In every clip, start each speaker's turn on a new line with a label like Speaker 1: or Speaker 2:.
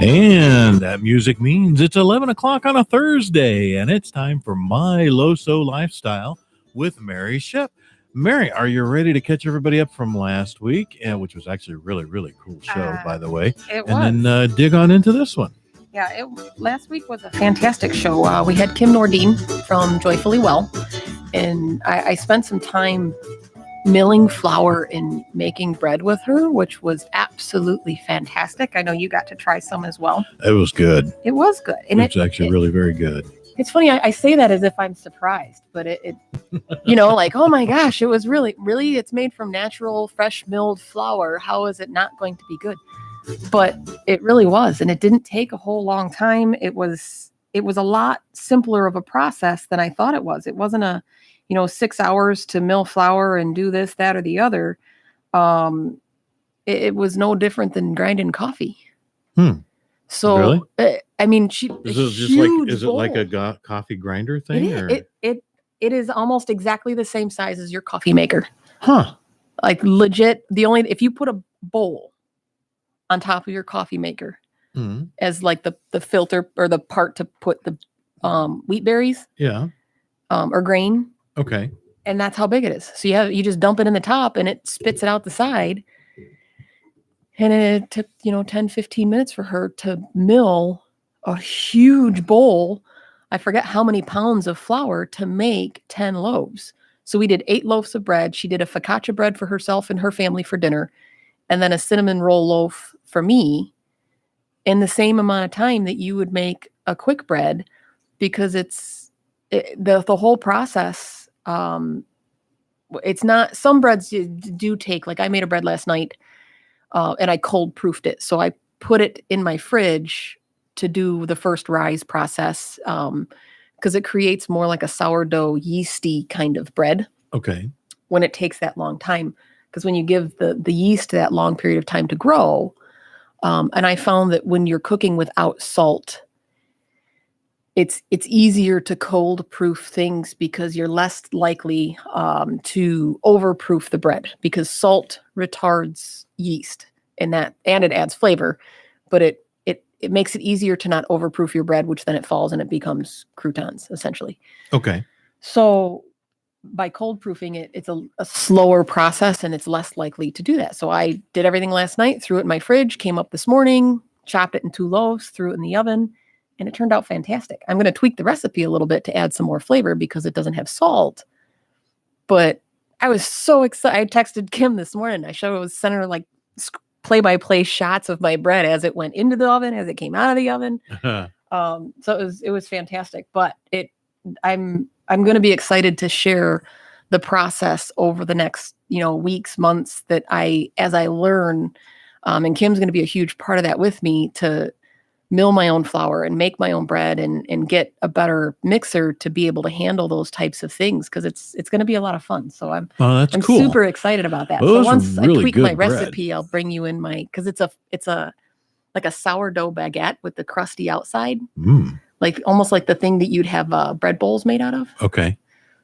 Speaker 1: And that music means it's 11 o'clock on a Thursday, and it's time for My Loso Lifestyle with Mary Schepp. Mary, are you ready to catch everybody up from last week, which was actually a really, really cool show, by the way?
Speaker 2: It was.
Speaker 1: And then dig on into this one.
Speaker 2: Yeah, last week was a fantastic show. We had Kim Nordine from Joyfully Well, and I spent some time milling flour and making bread with her, which was absolutely fantastic. I know you got to try some as well.
Speaker 1: It was good.
Speaker 2: It was good. And
Speaker 1: it's actually really very good.
Speaker 2: It's funny, I say that as if I'm surprised, but it like, oh my gosh, it was really, it's made from natural, fresh milled flour. How is it not going to be good? But it really was, and it didn't take a whole long time. It was a lot simpler of a process than I thought it was. It wasn't a 6 hours to mill flour and do this, that, or the other. It was no different than grinding coffee. So,
Speaker 1: really?
Speaker 2: I mean,
Speaker 1: is it like a coffee grinder thing?
Speaker 2: It is almost exactly the same size as your coffee maker.
Speaker 1: Huh.
Speaker 2: Like legit, if you put a bowl on top of your coffee maker as like the filter or the part to put the wheat berries.
Speaker 1: Yeah.
Speaker 2: Or grain.
Speaker 1: Okay.
Speaker 2: And that's how big it is. So you just dump it in the top and it spits it out the side. And it took, 10, 15 minutes for her to mill a huge bowl. I forget how many pounds of flour to make 10 loaves. So we did 8 loaves of bread. She did a focaccia bread for herself and her family for dinner. And then a cinnamon roll loaf for me in the same amount of time that you would make a quick bread, because the whole process. It's not, some breads do take, like I made a bread last night and I cold proofed it. So I put it in my fridge to do the first rise process because it creates more like a sourdough yeasty kind of bread.
Speaker 1: Okay.
Speaker 2: When it takes that long time. Because when you give the yeast that long period of time to grow, and I found that when you're cooking without salt, it's easier to cold proof things because you're less likely to overproof the bread, because salt retards yeast and it adds flavor, but it makes it easier to not overproof your bread, which then it falls and it becomes croutons essentially.
Speaker 1: Okay.
Speaker 2: So by cold proofing it, it's a slower process and it's less likely to do that. So I did everything last night, threw it in my fridge, came up this morning, chopped it in 2 loaves, threw it in the oven, and it turned out fantastic. I'm going to tweak the recipe a little bit to add some more flavor because it doesn't have salt. But I was so excited. I texted Kim this morning. I sent her like play-by-play shots of my bread as it went into the oven, as it came out of the oven. So it was fantastic. But I'm going to be excited to share the process over the next, weeks, months as I learn. And Kim's going to be a huge part of that with me to mill my own flour and make my own bread and get a better mixer to be able to handle those types of things. Cause it's going to be a lot of fun. So I'm
Speaker 1: cool.
Speaker 2: super excited about that.
Speaker 1: Those
Speaker 2: so once
Speaker 1: really
Speaker 2: I tweak my
Speaker 1: bread.
Speaker 2: recipe, I'll bring you in cause it's like a sourdough baguette with the crusty outside. Like almost like the thing that you'd have bread bowls made out of.
Speaker 1: Okay.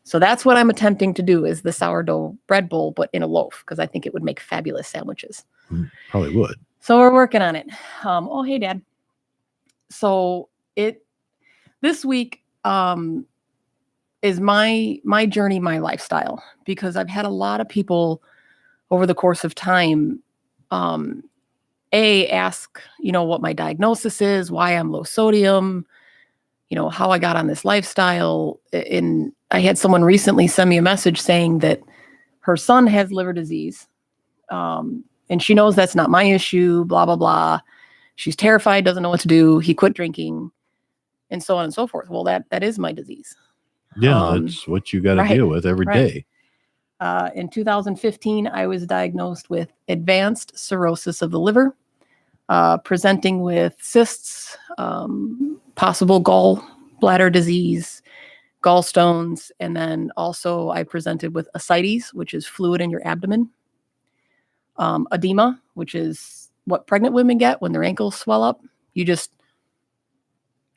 Speaker 2: So that's what I'm attempting to do, is the sourdough bread bowl, but in a loaf, because I think it would make fabulous sandwiches.
Speaker 1: Probably would.
Speaker 2: So we're working on it. Oh, hey, Dad. So this week is my journey, my lifestyle, because I've had a lot of people over the course of time ask, what my diagnosis is, why I'm low sodium, how I got on this lifestyle. And I had someone recently send me a message saying that her son has liver disease. And she knows that's not my issue, blah, blah, blah. She's terrified, doesn't know what to do. He quit drinking, and so on and so forth. Well, that is my disease.
Speaker 1: Yeah, that's what you got to deal with every day.
Speaker 2: In 2015, I was diagnosed with advanced cirrhosis of the liver, presenting with cysts, possible gallbladder disease, gallstones, and then also I presented with ascites, which is fluid in your abdomen, edema, which is what pregnant women get when their ankles swell up. You just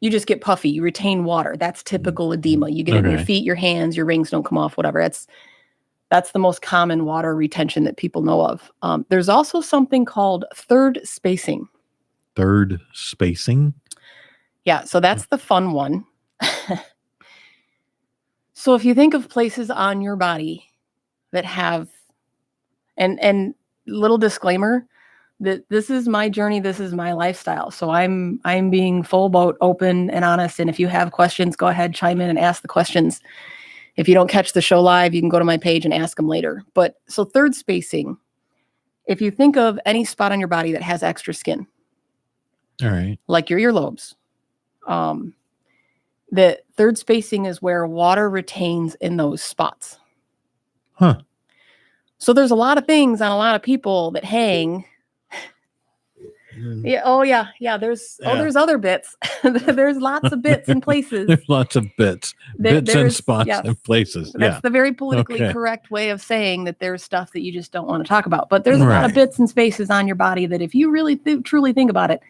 Speaker 2: get puffy. You retain water. That's typical edema. You get it in your feet, your hands, your rings don't come off, whatever. That's the most common water retention that people know of. There's also something called third spacing.
Speaker 1: third spacing.
Speaker 2: Yeah, so that's the fun one. So if you think of places on your body that have, and little disclaimer, that this is my journey, this is my lifestyle. So I'm being full boat open and honest. And if you have questions, go ahead, chime in and ask the questions. If you don't catch the show live, you can go to my page and ask them later. But so third spacing, if you think of any spot on your body that has extra skin,
Speaker 1: All right.
Speaker 2: like your earlobes, the third spacing is where water retains in those spots.
Speaker 1: Huh.
Speaker 2: So there's a lot of things on a lot of people that hang. Yeah. Oh yeah. Yeah. There's other bits. There's lots of bits and places.
Speaker 1: There's lots of bits and spots and places.
Speaker 2: That's the very politically correct way of saying that there's stuff that you just don't want to talk about. But there's a lot of bits and spaces on your body that if you really truly think about it,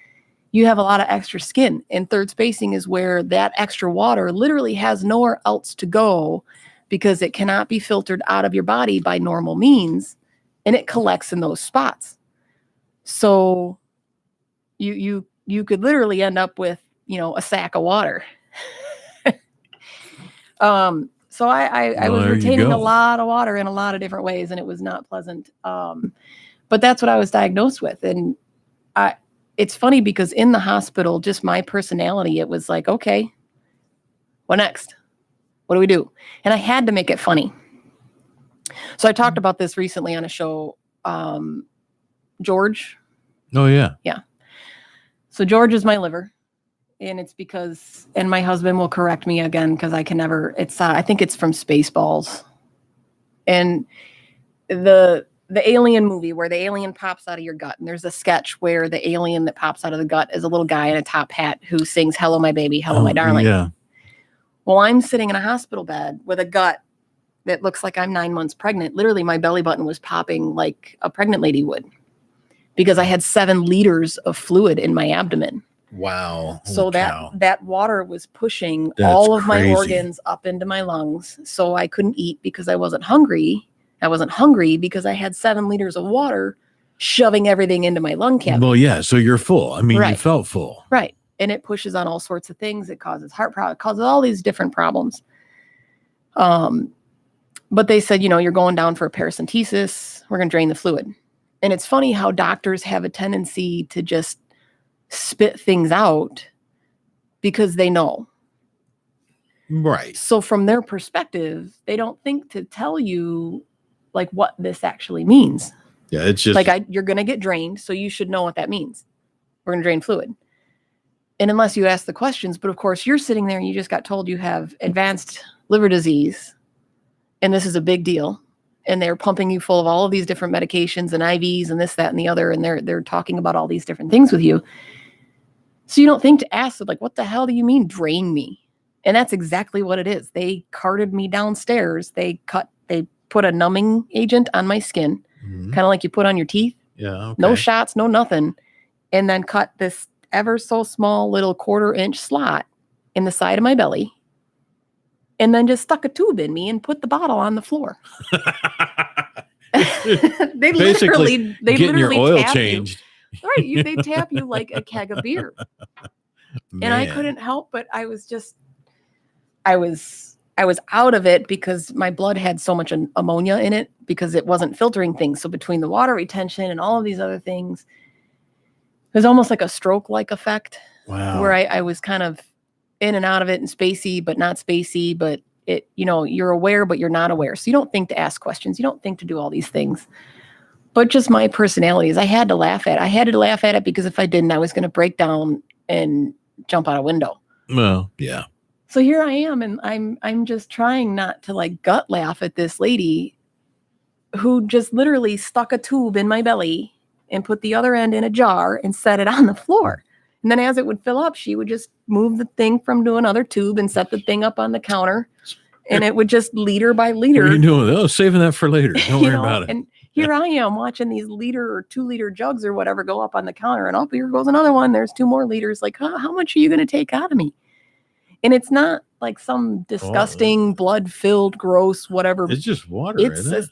Speaker 2: you have a lot of extra skin. And third spacing is where that extra water literally has nowhere else to go because it cannot be filtered out of your body by normal means, and it collects in those spots. So you could literally end up with, a sack of water. So I was retaining a lot of water in a lot of different ways, and it was not pleasant. But that's what I was diagnosed with. And it's funny because in the hospital, just my personality, it was like, okay, what next? What do we do? And I had to make it funny. So I talked about this recently on a show, George.
Speaker 1: Oh, yeah.
Speaker 2: Yeah. So George is my liver. And it's because, and my husband will correct me again because I can never, I think it's from Spaceballs. And the alien movie where the alien pops out of your gut. And there's a sketch where the alien that pops out of the gut is a little guy in a top hat who sings, "Hello, my baby. Hello, my darling."
Speaker 1: Yeah.
Speaker 2: Well, I'm sitting in a hospital bed with a gut that looks like I'm 9 months pregnant. Literally, my belly button was popping like a pregnant lady would because I had 7 liters of fluid in my abdomen.
Speaker 1: Wow.
Speaker 2: So that water was pushing all of my organs up into my lungs. So I couldn't eat because I wasn't hungry. I wasn't hungry because I had 7 liters of water shoving everything into my lung cavity.
Speaker 1: Well, yeah. So you're full. I mean, you felt full.
Speaker 2: Right. And it pushes on all sorts of things. It causes heart problems. It causes all these different problems. But they said, you're going down for a paracentesis. We're going to drain the fluid. And it's funny how doctors have a tendency to just spit things out because they know.
Speaker 1: Right.
Speaker 2: So from their perspective, they don't think to tell you like what this actually means.
Speaker 1: Yeah, it's just
Speaker 2: like you're going to get drained, so you should know what that means. We're going to drain fluid. And unless you ask the questions, but of course you're sitting there and you just got told you have advanced liver disease and this is a big deal. And they're pumping you full of all of these different medications and IVs and this, that, and the other. And they're talking about all these different things with you. So you don't think to ask, like, what the hell do you mean drain me? And that's exactly what it is. They carted me downstairs. They put a numbing agent on my skin, kind of like you put on your teeth.
Speaker 1: Yeah. Okay.
Speaker 2: No shots, no nothing. And then cut this ever so small little 1/4-inch slot in the side of my belly. And then just stuck a tube in me and put the bottle on the floor. they literally
Speaker 1: getting your oil changed.
Speaker 2: Right. They tap you like a keg of beer.
Speaker 1: Man.
Speaker 2: And I couldn't help, but I was out of it because my blood had so much ammonia in it because it wasn't filtering things. So between the water retention and all of these other things, it was almost like a stroke-like effect.
Speaker 1: Wow.
Speaker 2: Where I was kind of in and out of it and spacey, but not spacey, but it, you're aware, but you're not aware. So you don't think to ask questions. You don't think to do all these things. But just my personality is I had to laugh at it. I had to laugh at it because if I didn't, I was going to break down and jump out a window.
Speaker 1: Well, yeah.
Speaker 2: So here I am, and I'm just trying not to like gut laugh at this lady who just literally stuck a tube in my belly and put the other end in a jar and set it on the floor. And then as it would fill up, she would just move the thing to another tube and set the thing up on the counter. And it would just liter by liter.
Speaker 1: What are you doing? Oh, saving that for later. Don't worry about it.
Speaker 2: And here I am watching these liter or 2-liter jugs or whatever go up on the counter. And here goes another one. There's 2 more liters. Like, how much are you going to take out of me? And it's not like some disgusting, blood-filled, gross, whatever.
Speaker 1: It's just water, isn't it?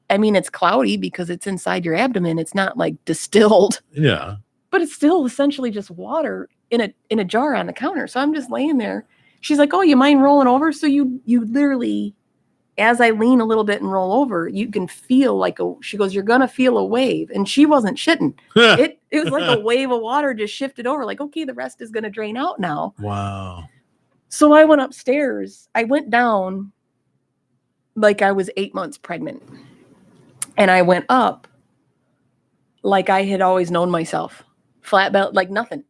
Speaker 2: It's cloudy because it's inside your abdomen. It's not like distilled.
Speaker 1: Yeah.
Speaker 2: but it's still essentially just water in a jar on the counter. So I'm just laying there. She's like, oh, you mind rolling over? So you literally, as I lean a little bit and roll over, you can feel like she goes, you're going to feel a wave. And she wasn't shitting. It was like a wave of water just shifted over, like, okay, the rest is going to drain out now.
Speaker 1: Wow.
Speaker 2: So I went upstairs. I went down like I was 8 months pregnant. And I went up like I had always known myself. Flat belt, like nothing.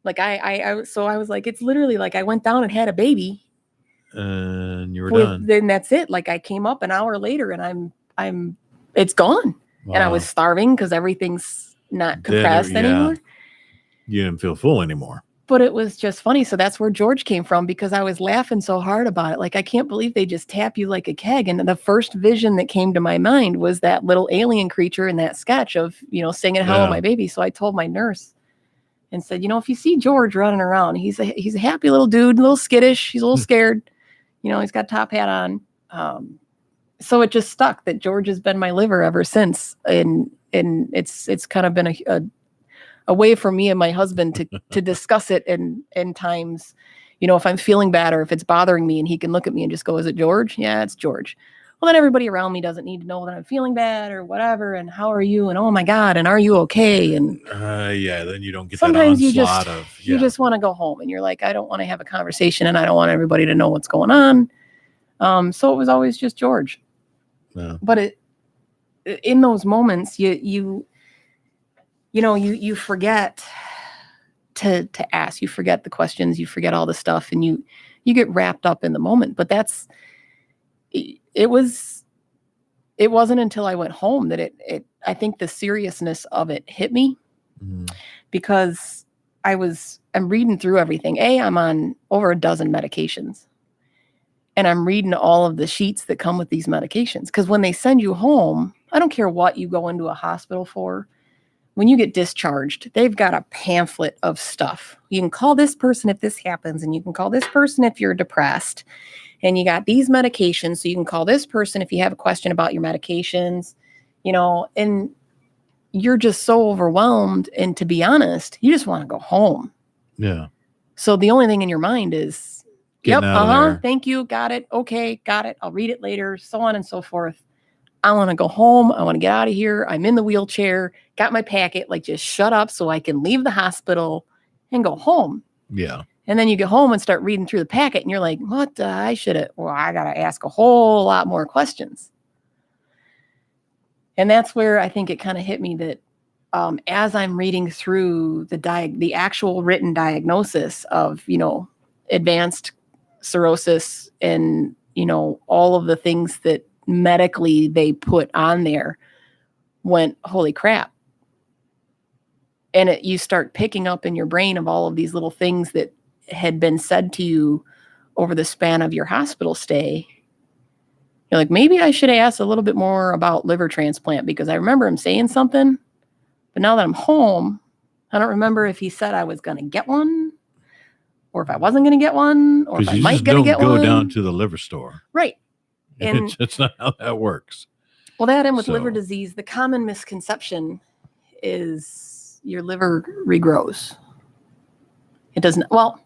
Speaker 2: Like so I was like, it's literally like I went down and had a baby.
Speaker 1: And you were done.
Speaker 2: Then that's it. Like I came up an hour later and it's gone. Wow. And I was starving because everything's not compressed anymore.
Speaker 1: You didn't feel full anymore.
Speaker 2: But it was just funny. So that's where George came from, because I was laughing so hard about it. Like, I can't believe they just tap you like a keg. And the first vision that came to my mind was that little alien creature in that sketch of, singing Hello, My Baby. So I told my nurse and said, if you see George running around, he's a happy little dude, a little skittish. He's a little scared. He's got a top hat on. So it just stuck that George has been my liver ever since. And it's kind of been a way for me and my husband to discuss it in times, if I'm feeling bad or if it's bothering me, and he can look at me and just go, is it George? Yeah, it's George. Well, then everybody around me doesn't need to know that I'm feeling bad or whatever. And how are you? And oh my God. And are you okay? And
Speaker 1: then you don't get
Speaker 2: sometimes
Speaker 1: that onslaught
Speaker 2: you just want to go home, and you're like, I don't want to have a conversation, and I don't want everybody to know what's going on. So it was always just George.
Speaker 1: Yeah.
Speaker 2: But in those moments, you forget to ask, you forget the questions, you forget all the stuff, and you get wrapped up in the moment. But it wasn't until I went home that I think the seriousness of it hit me, because I'm reading through everything. I'm on over a dozen medications, and I'm reading all of the sheets that come with these medications. Because when they send you home, I don't care what you go into a hospital for. When you get discharged, they've got a pamphlet of stuff. You can call this person if this happens, and you can call this person if you're depressed. And you got these medications, so you can call this person if you have a question about your medications, and you're just so overwhelmed. And to be honest, you just want to go home.
Speaker 1: Yeah.
Speaker 2: So the only thing in your mind is,
Speaker 1: getting out of there.
Speaker 2: Thank you. Got it. Okay. Got it. I'll read it later. So on and so forth. I want to go home. I want to get out of here. I'm in the wheelchair, got my packet, like, just shut up so I can leave the hospital and go home.
Speaker 1: Yeah.
Speaker 2: And then you get home and start reading through the packet, and you're like, what? I got to ask a whole lot more questions. And that's where I think it kind of hit me that as I'm reading through the actual written diagnosis of, advanced cirrhosis and, all of the things that medically they put on there, went, holy crap. And you start picking up in your brain of all of these little things that had been said to you over the span of your hospital stay. You're like, maybe I should ask a little bit more about liver transplant, because I remember him saying something, but now that I'm home, I don't remember if he said I was going to get one, or if I wasn't going to get one, or if I might going to get one.
Speaker 1: Go down to the liver store.
Speaker 2: Right. And
Speaker 1: it's not how that works.
Speaker 2: Well, that, and with liver disease, the common misconception is your liver regrows. It doesn't. Well,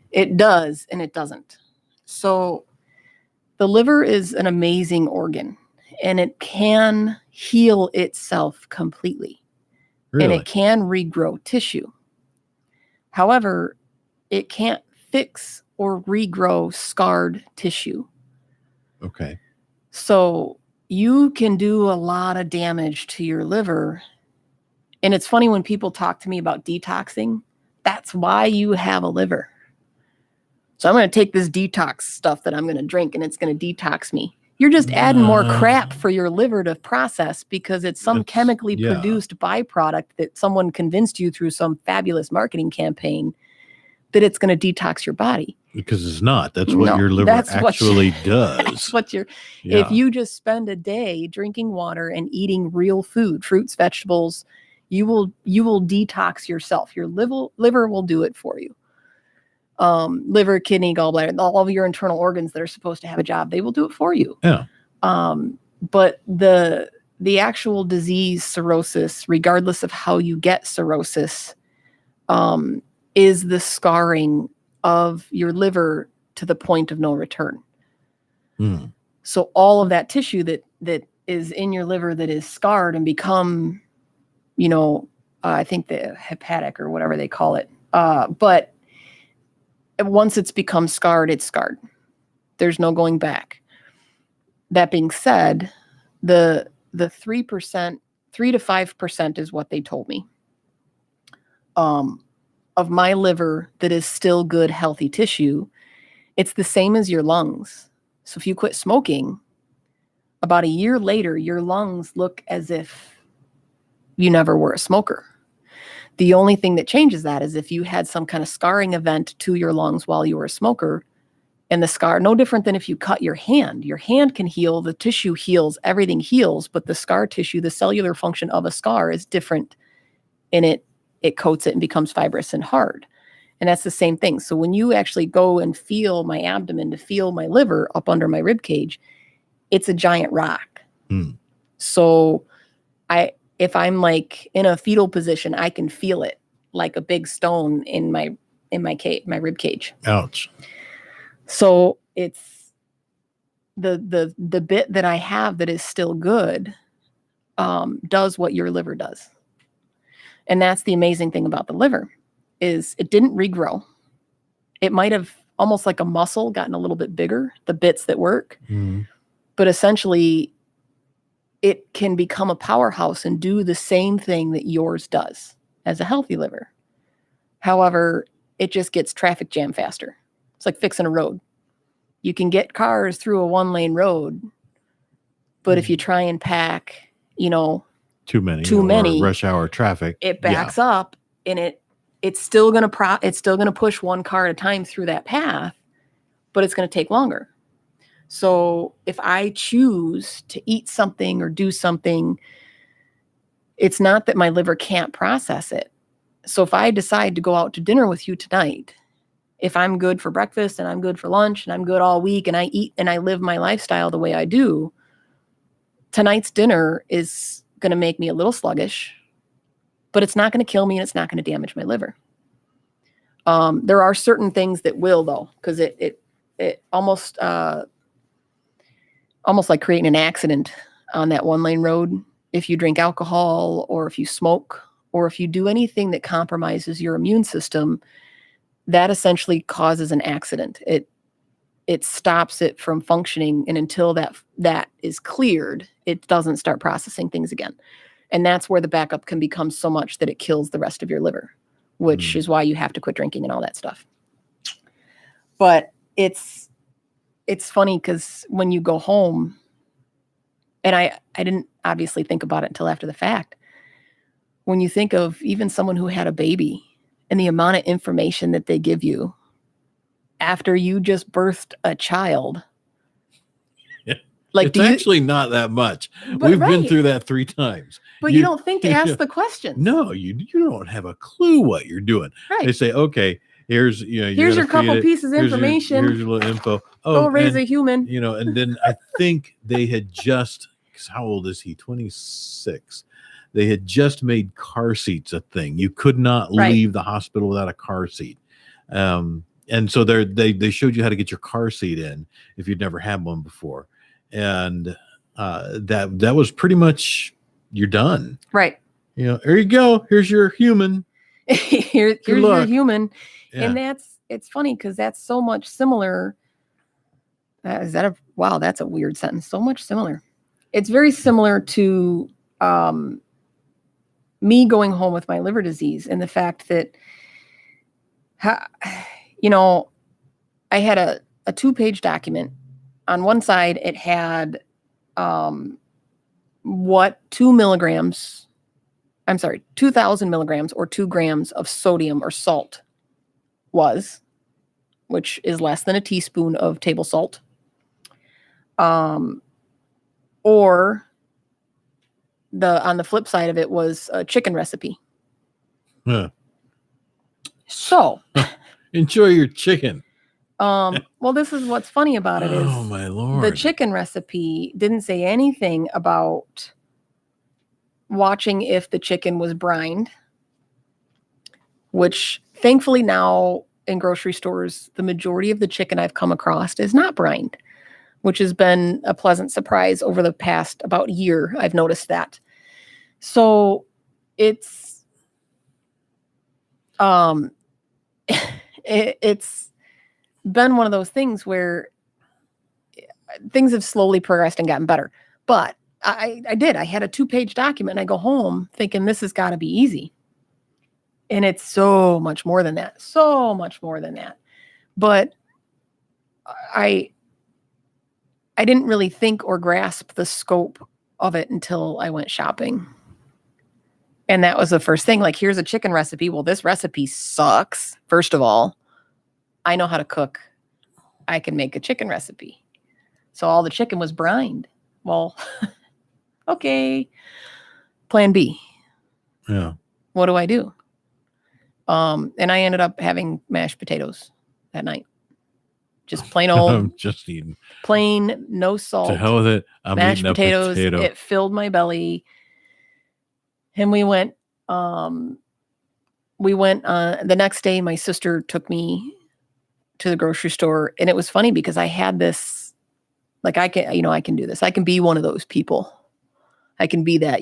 Speaker 2: it does and it doesn't. So the liver is an amazing organ, and it can heal itself completely.
Speaker 1: Really?
Speaker 2: And it can regrow tissue. However, it can't fix or regrow scarred tissue.
Speaker 1: Okay.
Speaker 2: So you can do a lot of damage to your liver. And it's funny when people talk to me about detoxing, that's why you have a liver. So I'm going to take this detox stuff that I'm going to drink, and it's going to detox me. You're just adding more crap for your liver to process, because it's some chemically produced byproduct that someone convinced you through some fabulous marketing campaign that it's going to detox your body.
Speaker 1: Because it's not. That's what your liver actually does.
Speaker 2: That's what if you just spend a day drinking water and eating real food, fruits, vegetables, you will detox yourself. Your liver will do it for you. Liver, kidney, gallbladder, all of your internal organs that are supposed to have a job, they will do it for you.
Speaker 1: Yeah.
Speaker 2: But the the actual disease cirrhosis, regardless of how you get cirrhosis, is the scarring of your liver to the point of no return. So all of that tissue that is in your liver that is scarred and become, I think the hepatic or whatever they call it. But once it's become scarred, it's scarred. There's no going back. That being said, the 3%, 3 to 5% is what they told me, of my liver that is still good, healthy tissue. It's the same as your lungs. So if you quit smoking, about a year later, your lungs look as if you never were a smoker. The only thing that changes that is if you had some kind of scarring event to your lungs while you were a smoker, and the scar, no different than if you cut your hand can heal, the tissue heals, everything heals, but the scar tissue, the cellular function of a scar is different, and it coats it and becomes fibrous and hard. And that's the same thing. So when you actually go and feel my abdomen, to feel my liver up under my rib cage, it's a giant rock. So if I'm like in a fetal position, I can feel it like a big stone in my rib cage.
Speaker 1: Ouch.
Speaker 2: So it's the bit that I have that is still good, does what your liver does. And that's the amazing thing about the liver, is it didn't regrow. It might have, almost like a muscle, gotten a little bit bigger, the bits that work. But essentially, it can become a powerhouse and do the same thing that yours does as a healthy liver. However, it just gets traffic jam faster. It's like fixing a road. You can get cars through a 1-lane road, but if you try and pack, too many
Speaker 1: rush hour traffic,
Speaker 2: it backs up, and it's still going to push one car at a time through that path, but it's going to take longer. So if I choose to eat something or do something, it's not that my liver can't process it. So if I decide to go out to dinner with you tonight, if I'm good for breakfast and I'm good for lunch and I'm good all week and I eat and I live my lifestyle the way I do, tonight's dinner is going to make me a little sluggish, but it's not going to kill me and it's not going to damage my liver. There are certain things that will, though, because it almost like creating an accident on that 1-lane road. If you drink alcohol or if you smoke or if you do anything that compromises your immune system, that essentially causes an accident. It stops it from functioning, and until that is cleared, it doesn't start processing things again. And that's where the backup can become so much that it kills the rest of your liver, which is why you have to quit drinking and all that stuff. But it's funny because when you go home, and I didn't obviously think about it until after the fact, when you think of even someone who had a baby and the amount of information that they give you after you just birthed a child.
Speaker 1: Like, it's actually not that much. We've been through that 3 times.
Speaker 2: But you don't think to ask the questions.
Speaker 1: No, you don't have a clue what you're doing.
Speaker 2: Right.
Speaker 1: They say, okay, here's
Speaker 2: your couple pieces of information.
Speaker 1: Here's your little info.
Speaker 2: Go raise a human.
Speaker 1: And then I think they had just, how old is he? 26. They had just made car seats a thing. You could not leave the hospital without a car seat. And so they showed you how to get your car seat in if you'd never had one before. And that was pretty much, you're done.
Speaker 2: Right.
Speaker 1: There you go. Here's your human.
Speaker 2: Here's your human. Yeah. And it's funny because that's so much similar. That's a weird sentence. So much similar. It's very similar to me going home with my liver disease, and the fact that, I had a 2-page document. On one side, it had what 2,000 milligrams or 2 grams of sodium or salt was, which is less than a teaspoon of table salt. Or on the flip side of it was a chicken recipe.
Speaker 1: Huh.
Speaker 2: So
Speaker 1: enjoy your chicken.
Speaker 2: Well, this is what's funny about it is,
Speaker 1: oh my Lord,
Speaker 2: the chicken recipe didn't say anything about watching if the chicken was brined, which thankfully now in grocery stores, the majority of the chicken I've come across is not brined, which has been a pleasant surprise over the past about year. I've noticed that. So it's it's been one of those things where things have slowly progressed and gotten better. But I had a 2-page document, and I go home thinking this has got to be easy. And it's so much more than that. So much more than that. But I didn't really think or grasp the scope of it until I went shopping. And that was the first thing. Like, here's a chicken recipe. Well, this recipe sucks. First of all, I know how to cook. I can make a chicken recipe. So all the chicken was brined. Well, okay. Plan B.
Speaker 1: Yeah.
Speaker 2: What do I do? And I ended up having mashed potatoes that night. Just plain old.
Speaker 1: I'm just eating.
Speaker 2: Plain, no salt.
Speaker 1: To hell with it. I'm
Speaker 2: mashed
Speaker 1: eating
Speaker 2: potatoes.
Speaker 1: a potato.
Speaker 2: It filled my belly. And we went the next day, my sister took me to the grocery store, and it was funny because I had this, like, I can do this. I can be one of those people. I can be that,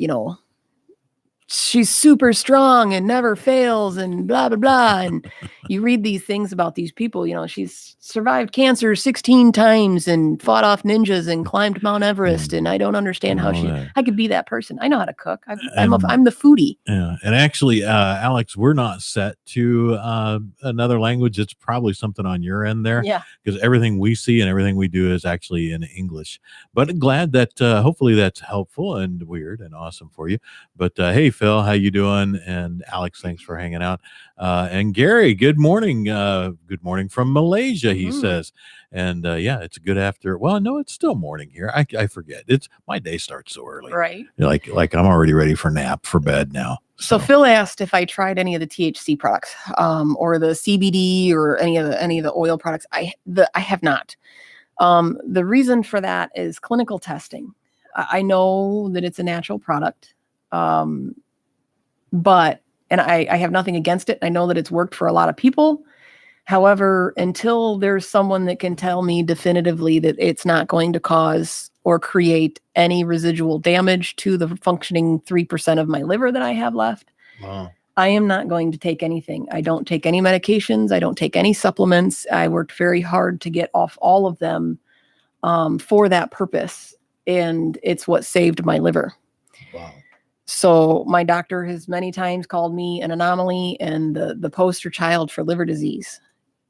Speaker 2: she's super strong and never fails and blah, blah, blah. And you read these things about these people, she's survived cancer 16 times and fought off ninjas and climbed Mount Everest. And I don't understand how I could be that person. I know how to cook. I'm the foodie.
Speaker 1: Yeah. And actually, Alex, we're not set to another language. It's probably something on your end there.
Speaker 2: Yeah.
Speaker 1: Because everything we see and everything we do is actually in English. But glad that hopefully that's helpful and weird and awesome for you. But hey, Phil, how you doing? And Alex, thanks for hanging out. And Gary, good morning. Good morning from Malaysia, he says. And yeah, it's a good after. Well, no, it's still morning here. I forget. It's my day starts so early.
Speaker 2: Right.
Speaker 1: Like I'm already ready for bed now.
Speaker 2: So Phil asked if I tried any of the THC products, or the CBD or any of the oil products. I have not. The reason for that is clinical testing. I know that it's a natural product. But I have nothing against it. I know that it's worked for a lot of people. However, until there's someone that can tell me definitively that it's not going to cause or create any residual damage to the functioning 3% of my liver that I have left,
Speaker 1: Wow.
Speaker 2: I am not going to take anything. I don't take any medications. I don't take any supplements. I worked very hard to get off all of them for that purpose. And it's what saved my liver.
Speaker 1: Wow.
Speaker 2: So my doctor has many times called me an anomaly and the poster child for liver disease.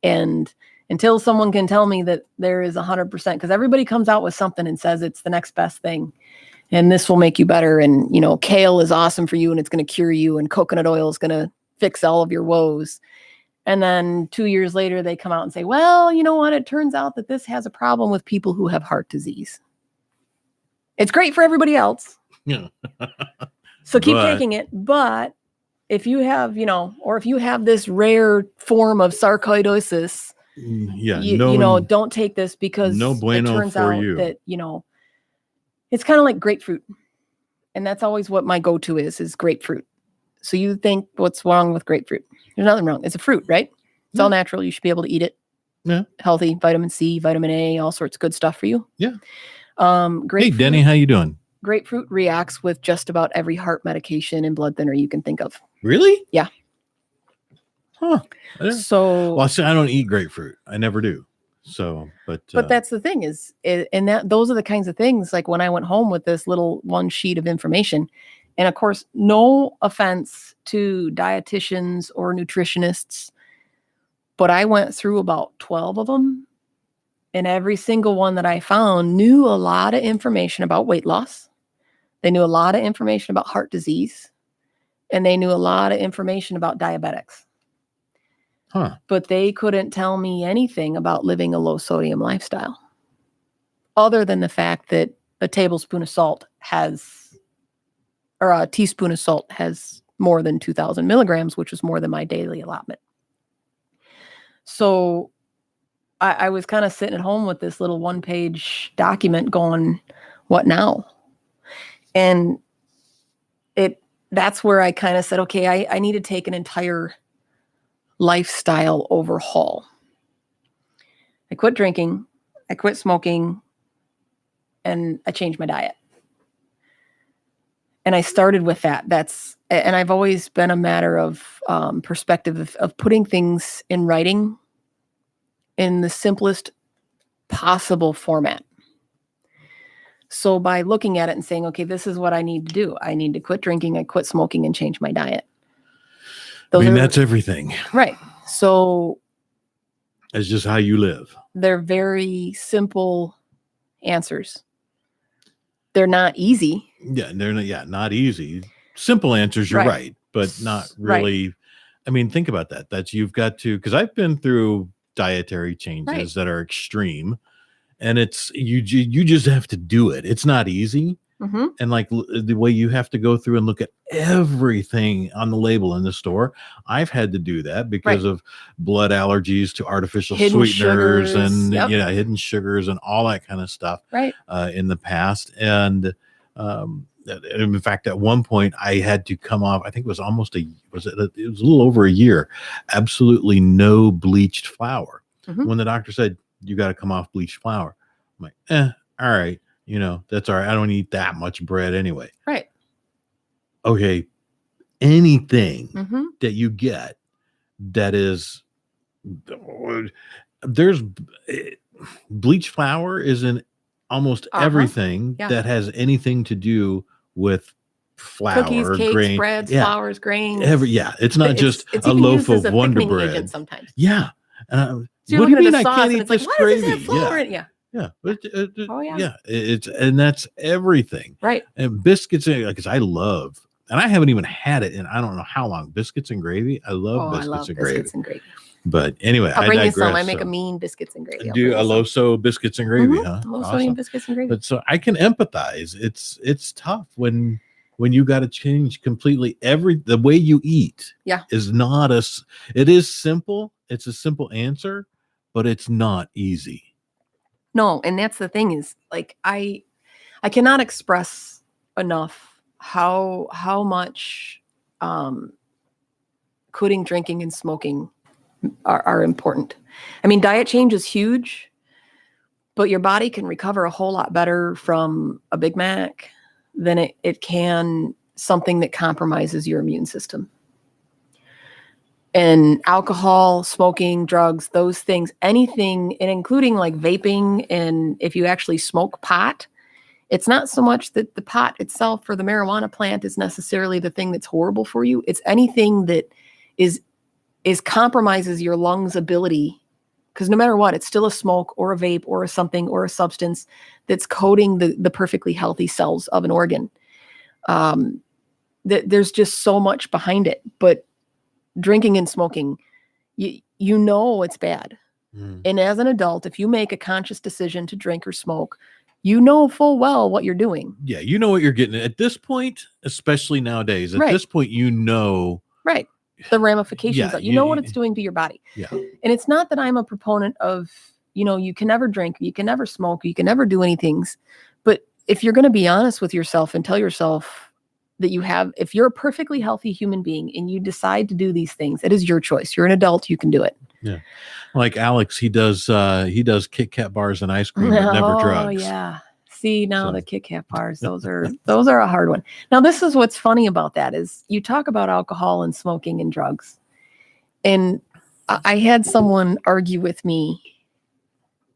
Speaker 2: And until someone can tell me that there is 100%, because everybody comes out with something and says it's the next best thing, and this will make you better, and kale is awesome for you and it's going to cure you, and coconut oil is going to fix all of your woes. And then 2 years later, they come out and say, well, you know what? It turns out that this has a problem with people who have heart disease. It's great for everybody else.
Speaker 1: Yeah.
Speaker 2: So keep taking it. But if you have, or if you have this rare form of sarcoidosis, don't take this, because
Speaker 1: no bueno
Speaker 2: it turns
Speaker 1: for
Speaker 2: out
Speaker 1: you.
Speaker 2: that, it's kind of like grapefruit. And that's always what my go-to is grapefruit. So you think, what's wrong with grapefruit? There's nothing wrong. It's a fruit, right? It's all natural. You should be able to eat it.
Speaker 1: Yeah.
Speaker 2: Healthy, vitamin C, vitamin A, all sorts of good stuff for you.
Speaker 1: Yeah.
Speaker 2: Grapefruit.
Speaker 1: Hey, Denny, how you doing?
Speaker 2: Grapefruit reacts with just about every heart medication and blood thinner you can think of.
Speaker 1: Really?
Speaker 2: Yeah.
Speaker 1: Huh.
Speaker 2: So,
Speaker 1: well, I don't eat grapefruit. I never do. So, but
Speaker 2: that's the thing is, and those are the kinds of things, like when I went home with this little one sheet of information, and of course, no offense to dietitians or nutritionists, but I went through about 12 of them, and every single one that I found knew a lot of information about weight loss. They knew a lot of information about heart disease, and they knew a lot of information about diabetics.
Speaker 1: Huh.
Speaker 2: But they couldn't tell me anything about living a low sodium lifestyle, other than the fact that a tablespoon of salt or a teaspoon of salt has more than 2,000 milligrams, which is more than my daily allotment. So I was kind of sitting at home with this little 1-page document going, what now? And that's where I kind of said, okay, I need to take an entire lifestyle overhaul. I quit drinking, I quit smoking, and I changed my diet. And I started with that. And I've always been a matter of perspective of putting things in writing in the simplest possible format. So by looking at it and saying, okay, this is what I need to do. I need to quit drinking, I quit smoking, and change my diet.
Speaker 1: That's everything.
Speaker 2: Right. So
Speaker 1: it's just how you live.
Speaker 2: They're very simple answers. They're not easy.
Speaker 1: Yeah, they're not easy. Simple answers, you're right, but not really. Right. I mean, think about that. That's you've got to, because I've been through dietary changes that are extreme, and it's you just have to do it. It's not easy. Mm-hmm. And like the way you have to go through and look at everything on the label in the store, I've had to do that because of blood allergies to artificial hidden sweeteners sugars, and hidden sugars and all that kind of stuff in the past. And in fact, at one point I had to come off, I think it was it was a little over a year, absolutely no bleached flour. Mm-hmm. When the doctor said, you got to come off bleached flour, I'm like, all right. That's all right. I don't eat that much bread anyway.
Speaker 2: Right.
Speaker 1: Okay. Anything that you get that is, there's bleached flour is in almost everything that has anything to do with flour,
Speaker 2: cookies, cakes,
Speaker 1: grain,
Speaker 2: breads, flours, grains.
Speaker 1: It's not just a loaf of Wonder Bread.
Speaker 2: Sometimes.
Speaker 1: Yeah.
Speaker 2: So what do you mean I can't eat this gravy?
Speaker 1: Yeah. And that's everything.
Speaker 2: Right.
Speaker 1: And biscuits, because I love, and I haven't even had it in I don't know how long, biscuits and gravy. I love biscuits and gravy. But anyway,
Speaker 2: I'll bring you some. I make a mean biscuits and gravy.
Speaker 1: Do a Loso biscuits and gravy, huh?
Speaker 2: Low sodium biscuits and gravy.
Speaker 1: But so I can empathize. It's tough when you got to change completely the way you eat.
Speaker 2: Yeah.
Speaker 1: It is simple. It's a simple answer, but it's not easy.
Speaker 2: No, and that's the thing is, like, I cannot express enough how much quitting drinking and smoking are important. I mean, diet change is huge, but your body can recover a whole lot better from a Big Mac than it can something that compromises your immune system. And alcohol, smoking, drugs, those things, anything, and including like vaping, and if you actually smoke pot, it's not so much that the pot itself or the marijuana plant is necessarily the thing that's horrible for you. It's anything that is compromises your lungs' ability, because no matter what, it's still a smoke or a vape or a something or a substance that's coating the perfectly healthy cells of an organ. There's just so much behind it, but drinking and smoking, you know it's bad. And as an adult, if you make a conscious decision to drink or smoke, you know full well what you're doing.
Speaker 1: Yeah, you know what you're getting at this point, especially nowadays. At this point,
Speaker 2: right, the ramifications. You know what it's doing to your body.
Speaker 1: Yeah,
Speaker 2: and it's not that I'm a proponent of you can never drink, you can never smoke, you can never do anything. But if you're going to be honest with yourself and tell yourself that if you're a perfectly healthy human being and you decide to do these things, it is your choice. You're an adult, you can do it. Yeah.
Speaker 1: Like Alex, he does Kit Kat bars and ice cream, but never drugs.
Speaker 2: Oh yeah. See, now the Kit Kat bars, those are a hard one. Now, this is what's funny about that is you talk about alcohol and smoking and drugs. And I had someone argue with me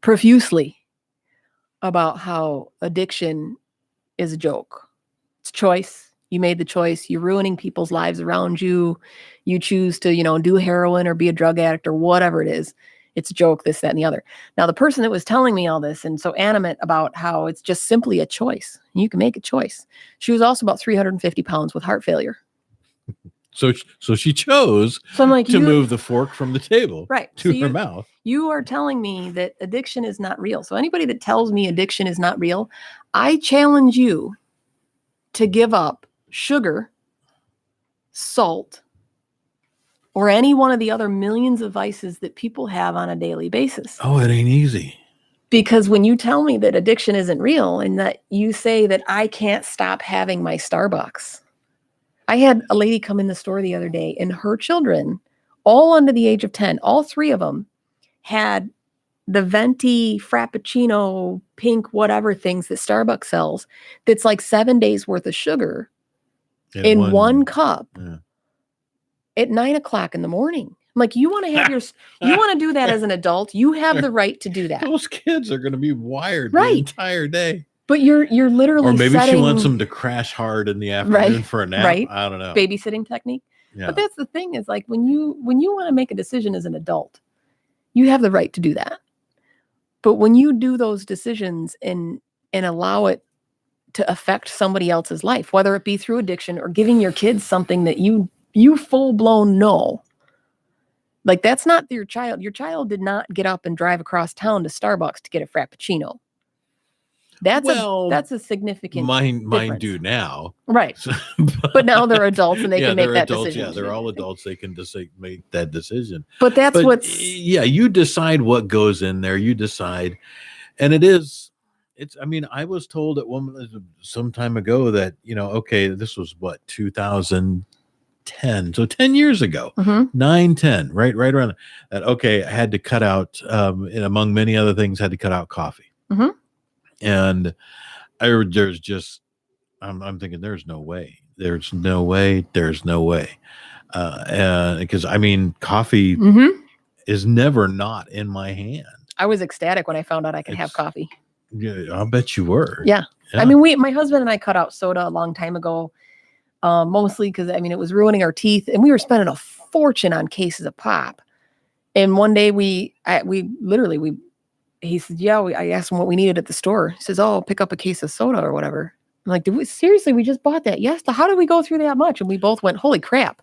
Speaker 2: profusely about how addiction is a joke. It's choice. You made the choice. You're ruining people's lives around you. You choose to, do heroin or be a drug addict or whatever it is. It's a joke, this, that, and the other. Now, the person that was telling me all this and so animate about how it's just simply a choice. You can make a choice. She was also about 350 pounds with heart failure.
Speaker 1: So she chose to move the fork from the table to her mouth.
Speaker 2: You are telling me that addiction is not real. So anybody that tells me addiction is not real, I challenge you to give up sugar, salt, or any one of the other millions of vices that people have on a daily basis.
Speaker 1: Oh, it ain't easy.
Speaker 2: Because when you tell me that addiction isn't real and that you say that I can't stop having my Starbucks, I had a lady come in the store the other day, and her children, all under the age of 10, all three of them had the venti frappuccino pink whatever things that Starbucks sells that's like 7 days worth of sugar in one cup at 9:00 in the morning. I'm like, you want to have you want to do that as an adult, you have the right to do that.
Speaker 1: Those kids are going to be wired
Speaker 2: Right.
Speaker 1: the entire day.
Speaker 2: But you're literally
Speaker 1: Or maybe
Speaker 2: setting,
Speaker 1: she wants them to crash hard in the afternoon for a nap.
Speaker 2: Right.
Speaker 1: I don't know.
Speaker 2: Babysitting technique.
Speaker 1: Yeah.
Speaker 2: But that's the thing, is like when you want to make a decision as an adult, you have the right to do that. But when you do those decisions and allow it to affect somebody else's life, whether it be through addiction or giving your kids something that you full blown know, like that's not your child. Your child did not get up and drive across town to Starbucks to get a frappuccino. That's a significant
Speaker 1: mine
Speaker 2: difference.
Speaker 1: do now.
Speaker 2: Right.
Speaker 1: So,
Speaker 2: but now they're adults and they can make that
Speaker 1: adults,
Speaker 2: decision.
Speaker 1: Yeah, they're all adults. They can just make that decision.
Speaker 2: But that's
Speaker 1: you decide what goes in there. You decide. And it's, I mean, I was told at some time ago that, okay, this was what, 2010. So 10 years ago, 9, 10, right around that. Okay. I had to cut out, and among many other things, had to cut out coffee. And there's just, I'm thinking, there's no way. And because I mean, coffee is never not in my hand.
Speaker 2: I was ecstatic when I found out I could have coffee.
Speaker 1: Yeah, I'll bet you were.
Speaker 2: Yeah. I mean, my husband and I cut out soda a long time ago, mostly because, I mean, it was ruining our teeth, and we were spending a fortune on cases of pop. And one day he said, I asked him what we needed at the store. He says, oh, pick up a case of soda or whatever. I'm like, seriously, we just bought that? Yes. How did we go through that much? And we both went, holy crap.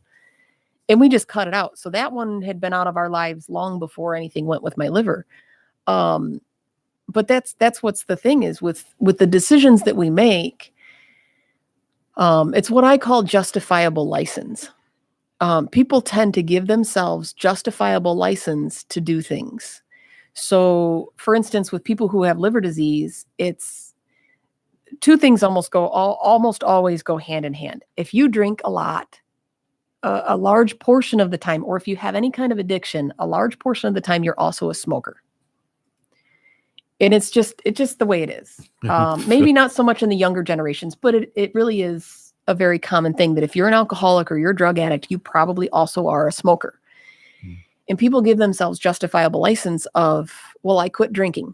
Speaker 2: And we just cut it out. So that one had been out of our lives long before anything went with my liver. But that's what's the thing is with the decisions that we make. It's what I call justifiable license. People tend to give themselves justifiable license to do things. So, for instance, with people who have liver disease, it's two things almost always go hand in hand. If you drink a lot, a large portion of the time, or if you have any kind of addiction, a large portion of the time, you're also a smoker. And it's just the way it is. Maybe not so much in the younger generations, but it really is a very common thing that if you're an alcoholic or you're a drug addict, you probably also are a smoker. And people give themselves justifiable license of, well, I quit drinking.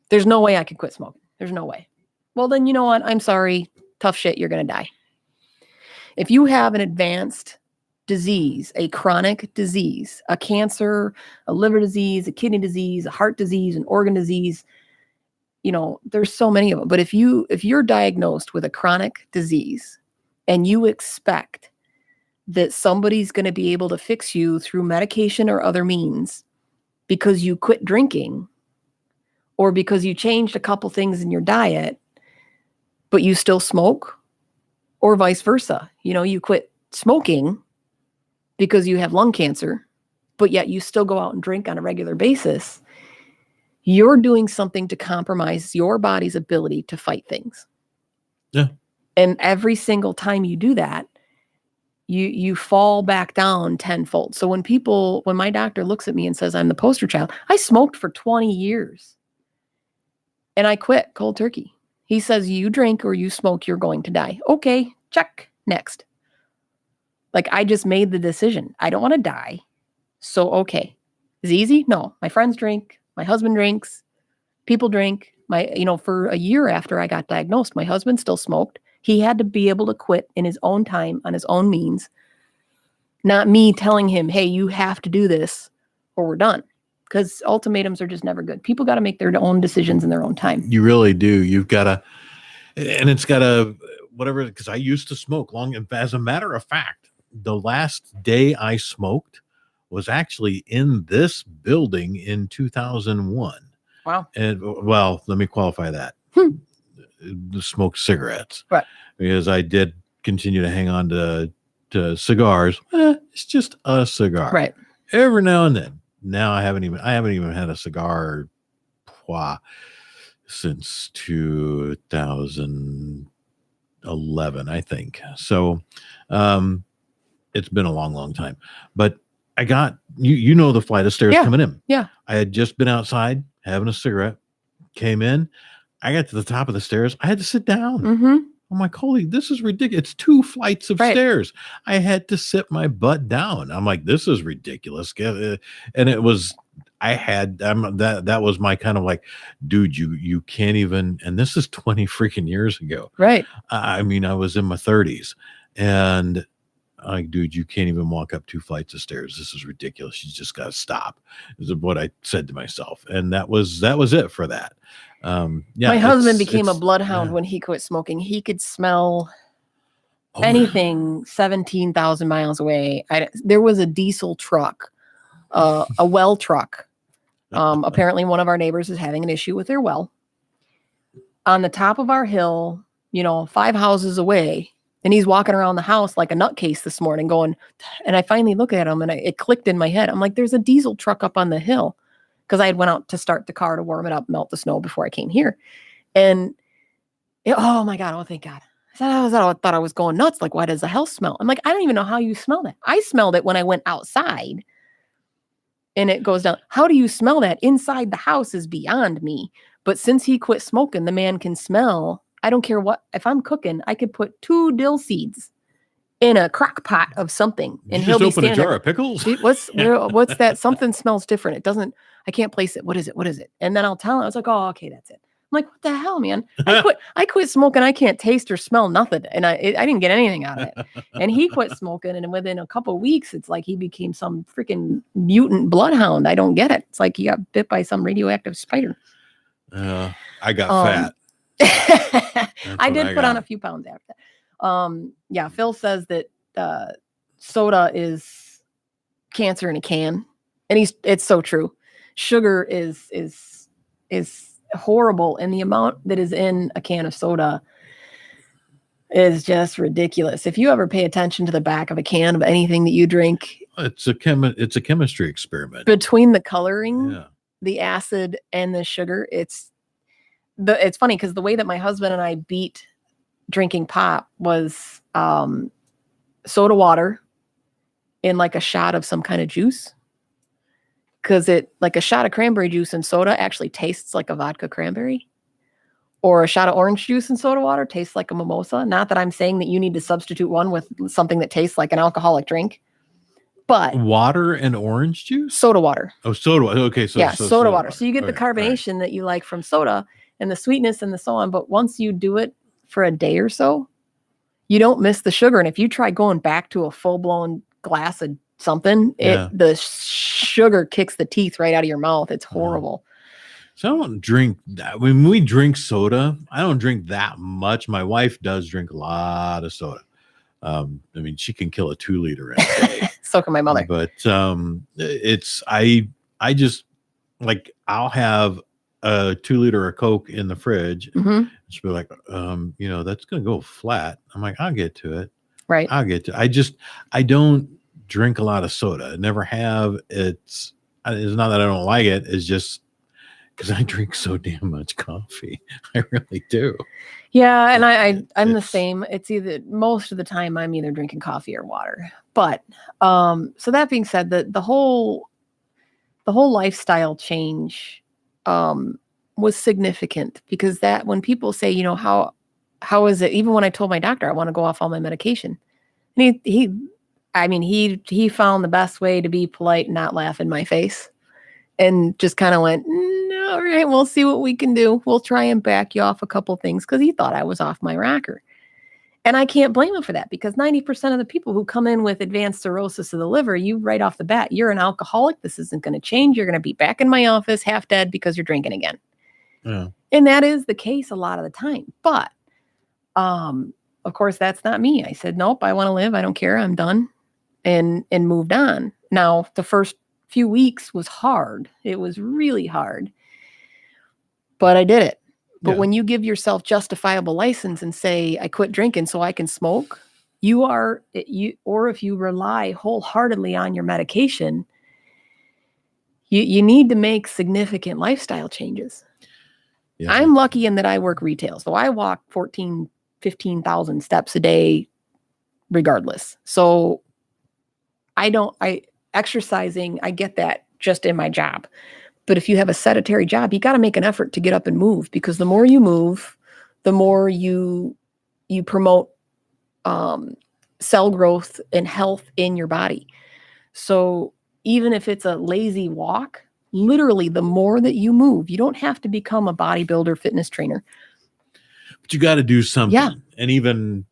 Speaker 2: There's no way I can quit smoking. There's no way. Well, then, you know what? I'm sorry. Tough shit. You're going to die. If you have an advanced disease, a chronic disease, a cancer, a liver disease, a kidney disease, a heart disease, an organ disease, there's so many of them. But if you're diagnosed with a chronic disease and you expect that somebody's going to be able to fix you through medication or other means because you quit drinking or because you changed a couple things in your diet, but you still smoke, or vice versa. You quit smoking because you have lung cancer, but yet you still go out and drink on a regular basis. You're doing something to compromise your body's ability to fight things.
Speaker 1: Yeah.
Speaker 2: And every single time you do that, you fall back down tenfold. So when my doctor looks at me and says I'm the poster child, I smoked for 20 years and I quit cold turkey. He says, you drink or you smoke, you're going to die. Okay, check, next. Like, I just made the decision. I don't want to die. So, okay. Is it easy? No. My friends drink. My husband drinks. People drink. For a year after I got diagnosed, my husband still smoked. He had to be able to quit in his own time, on his own means. Not me telling him, hey, you have to do this or we're done. Because ultimatums are just never good. People got to make their own decisions in their own time.
Speaker 1: You really do. You've got to, and it's got to, whatever, because I used to smoke long. As a matter of fact, the last day I smoked was actually in this building in 2001.
Speaker 2: Wow.
Speaker 1: And well, let me qualify that. Smoke cigarettes.
Speaker 2: Right.
Speaker 1: Because I did continue to hang on to cigars. It's just a cigar.
Speaker 2: Right.
Speaker 1: Every now and then. Now I haven't even had a cigar since 2000. 11, I think. So it's been a long, long time. But I got you know the flight of stairs
Speaker 2: Yeah.
Speaker 1: coming in.
Speaker 2: Yeah.
Speaker 1: I had just been outside having a cigarette, came in. I got to the top of the stairs. I had to sit down.
Speaker 2: Mm-hmm.
Speaker 1: I'm like, holy, this is ridiculous. It's 2 flights of
Speaker 2: Right.
Speaker 1: stairs. I had to sit my butt down. I'm like, this is ridiculous. And it was, that was my kind of like, dude, you can't even, and this is 20 freaking years ago.
Speaker 2: Right.
Speaker 1: I mean, I was in my 30s and like, dude, you can't even walk up 2 flights of stairs. This is ridiculous. You just got to stop. Is what I said to myself. And that was it for that. Yeah,
Speaker 2: my husband became a bloodhound when he quit smoking. He could smell anything 17,000 miles away. There was a diesel truck, a well truck. Apparently one of our neighbors is having an issue with their well on the top of our hill, 5 houses away. And he's walking around the house like a nutcase this morning going, and I finally look at him and it clicked in my head. I'm like, there's a diesel truck up on the hill. Because I had went out to start the car to warm it up, melt the snow before I came here. And oh my God, oh thank God. I thought I was going nuts. Like, why does the hell smell? I'm like, I don't even know how you smell that. I smelled it when I went outside and it goes down. How do you smell that? Inside the house is beyond me. But since he quit smoking, the man can smell. I don't care what, if I'm cooking, I could put 2 dill seeds in a crock pot of something. And he'll
Speaker 1: just
Speaker 2: be
Speaker 1: open a jar of pickles.
Speaker 2: What's that? Something smells different. It doesn't, I can't place it. What is it? What is it? And then I'll tell him, I was like, oh, okay, that's it. I'm like, what the hell, man? I quit smoking. I can't taste or smell nothing. And I didn't get anything out of it. And he quit smoking. And within a couple of weeks, it's like he became some freaking mutant bloodhound. I don't get it. It's like he got bit by some radioactive spider.
Speaker 1: I got
Speaker 2: fat. I did put on a few pounds after that. Yeah, Phil says that soda is cancer in a can. And it's so true. Sugar is horrible, and the amount that is in a can of soda is just ridiculous. If you ever pay attention to the back of a can of anything that you drink,
Speaker 1: it's a chemistry experiment.
Speaker 2: Between the coloring, the acid, and the sugar, it's funny because the way that my husband and I beat drinking pop was soda water in like a shot of some kind of juice. Because like a shot of cranberry juice and soda actually tastes like a vodka cranberry. Or a shot of orange juice and soda water tastes like a mimosa. Not that I'm saying that you need to substitute one with something that tastes like an alcoholic drink. But
Speaker 1: water and orange juice?
Speaker 2: Soda water.
Speaker 1: Oh, soda water. Okay. So
Speaker 2: soda water. So you get the carbonation that you like from soda and the sweetness and the so on. But once you do it for a day or so, you don't miss the sugar. And if you try going back to a full-blown glass of something, the sugar kicks the teeth right out of your mouth. It's horrible.
Speaker 1: So I don't drink that. When we drink soda, I don't drink that much. My wife does drink a lot of soda. I mean, she can kill a 2-liter in a day.
Speaker 2: So can my mother.
Speaker 1: But I just like, I'll have a 2-liter of Coke in the fridge.
Speaker 2: Mm-hmm.
Speaker 1: She'll be like, that's gonna go flat. I'm like, I'll get to it.
Speaker 2: Right.
Speaker 1: I'll get to it. I don't drink a lot of soda. I never have. It's not that I don't like it. It's just because I drink so damn much coffee. I really do.
Speaker 2: Yeah, and I'm the same. It's either most of the time I'm either drinking coffee or water. But so that being said, the whole lifestyle change was significant because that when people say, how is it? Even when I told my doctor I want to go off all my medication, and he found the best way to be polite and not laugh in my face and just kind of went, all right, we'll see what we can do. We'll try and back you off a couple things because he thought I was off my rocker. And I can't blame him for that because 90% of the people who come in with advanced cirrhosis of the liver, you right off the bat, you're an alcoholic. This isn't going to change. You're going to be back in my office half dead because you're drinking again.
Speaker 1: Yeah.
Speaker 2: And that is the case a lot of the time. But of course, that's not me. I said, nope, I want to live. I don't care. I'm done. And moved on. Now, the first few weeks was hard. It was really hard. But I did it. But when you give yourself justifiable license and say, I quit drinking so I can smoke, or if you rely wholeheartedly on your medication, you need to make significant lifestyle changes. Yeah. I'm lucky in that I work retail. So I walk 14 15,000 steps a day regardless. So exercising, I get that just in my job. But if you have a sedentary job, you got to make an effort to get up and move, because the more you move, the more you promote cell growth and health in your body. So even if it's a lazy walk, literally the more that you move, you don't have to become a bodybuilder fitness trainer.
Speaker 1: But you got to do something.
Speaker 2: Yeah.
Speaker 1: And even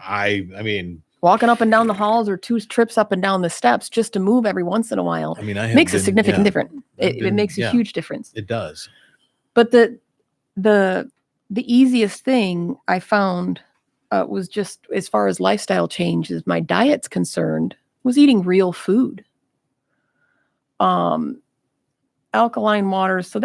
Speaker 1: I mean,
Speaker 2: walking up and down the halls or 2 trips up and down the steps just to move every once in a while,
Speaker 1: I mean,
Speaker 2: makes a significant difference. It makes a huge difference.
Speaker 1: It does.
Speaker 2: But the easiest thing I found was just, as far as lifestyle change as my diet's concerned, was eating real food. Alkaline waters. So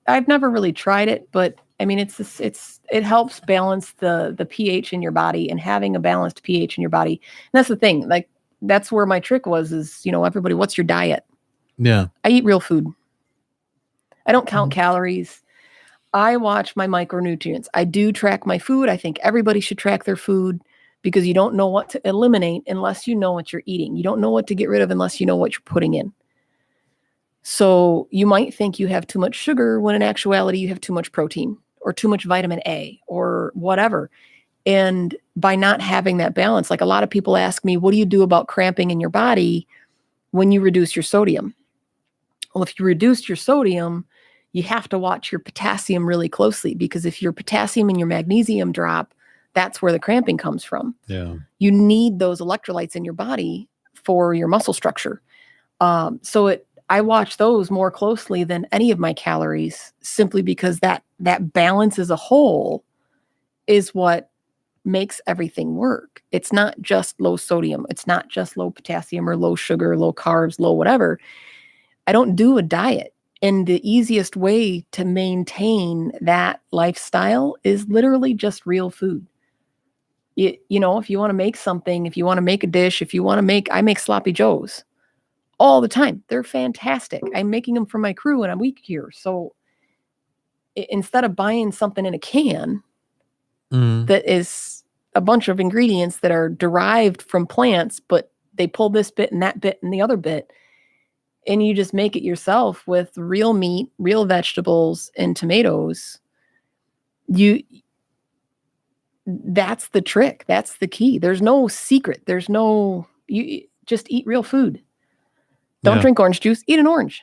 Speaker 2: I've never really tried it, but I mean, it helps balance the pH in your body, and having a balanced pH in your body. And that's the thing. Like, that's where my trick was, is, everybody, what's your diet?
Speaker 1: Yeah.
Speaker 2: I eat real food. I don't count calories. I watch my micronutrients. I do track my food. I think everybody should track their food, because you don't know what to eliminate unless you know what you're eating. You don't know what to get rid of unless you know what you're putting in. So you might think you have too much sugar when in actuality you have too much protein or too much vitamin A or whatever. And by not having that balance, like, a lot of people ask me, what do you do about cramping in your body when you reduce your sodium? Well, if you reduce your sodium, you have to watch your potassium really closely, because if your potassium and your magnesium drop, that's where the cramping comes from.
Speaker 1: Yeah.
Speaker 2: You need those electrolytes in your body for your muscle structure. I watch those more closely than any of my calories, simply because that balance as a whole is what makes everything work. It's not just low sodium. It's not just low potassium or low sugar, low carbs, low whatever. I don't do a diet. And the easiest way to maintain that lifestyle is literally just real food. If you want to make something, if you want to make a dish, I make sloppy joes all the time. They're fantastic. I'm making them for my crew in a week here. So instead of buying something in a can that is a bunch of ingredients that are derived from plants, but they pull this bit and that bit and the other bit, and you just make it yourself with real meat, real vegetables, and tomatoes, that's the trick. That's the key. There's no secret. You just eat real food. Don't drink orange juice, eat an orange.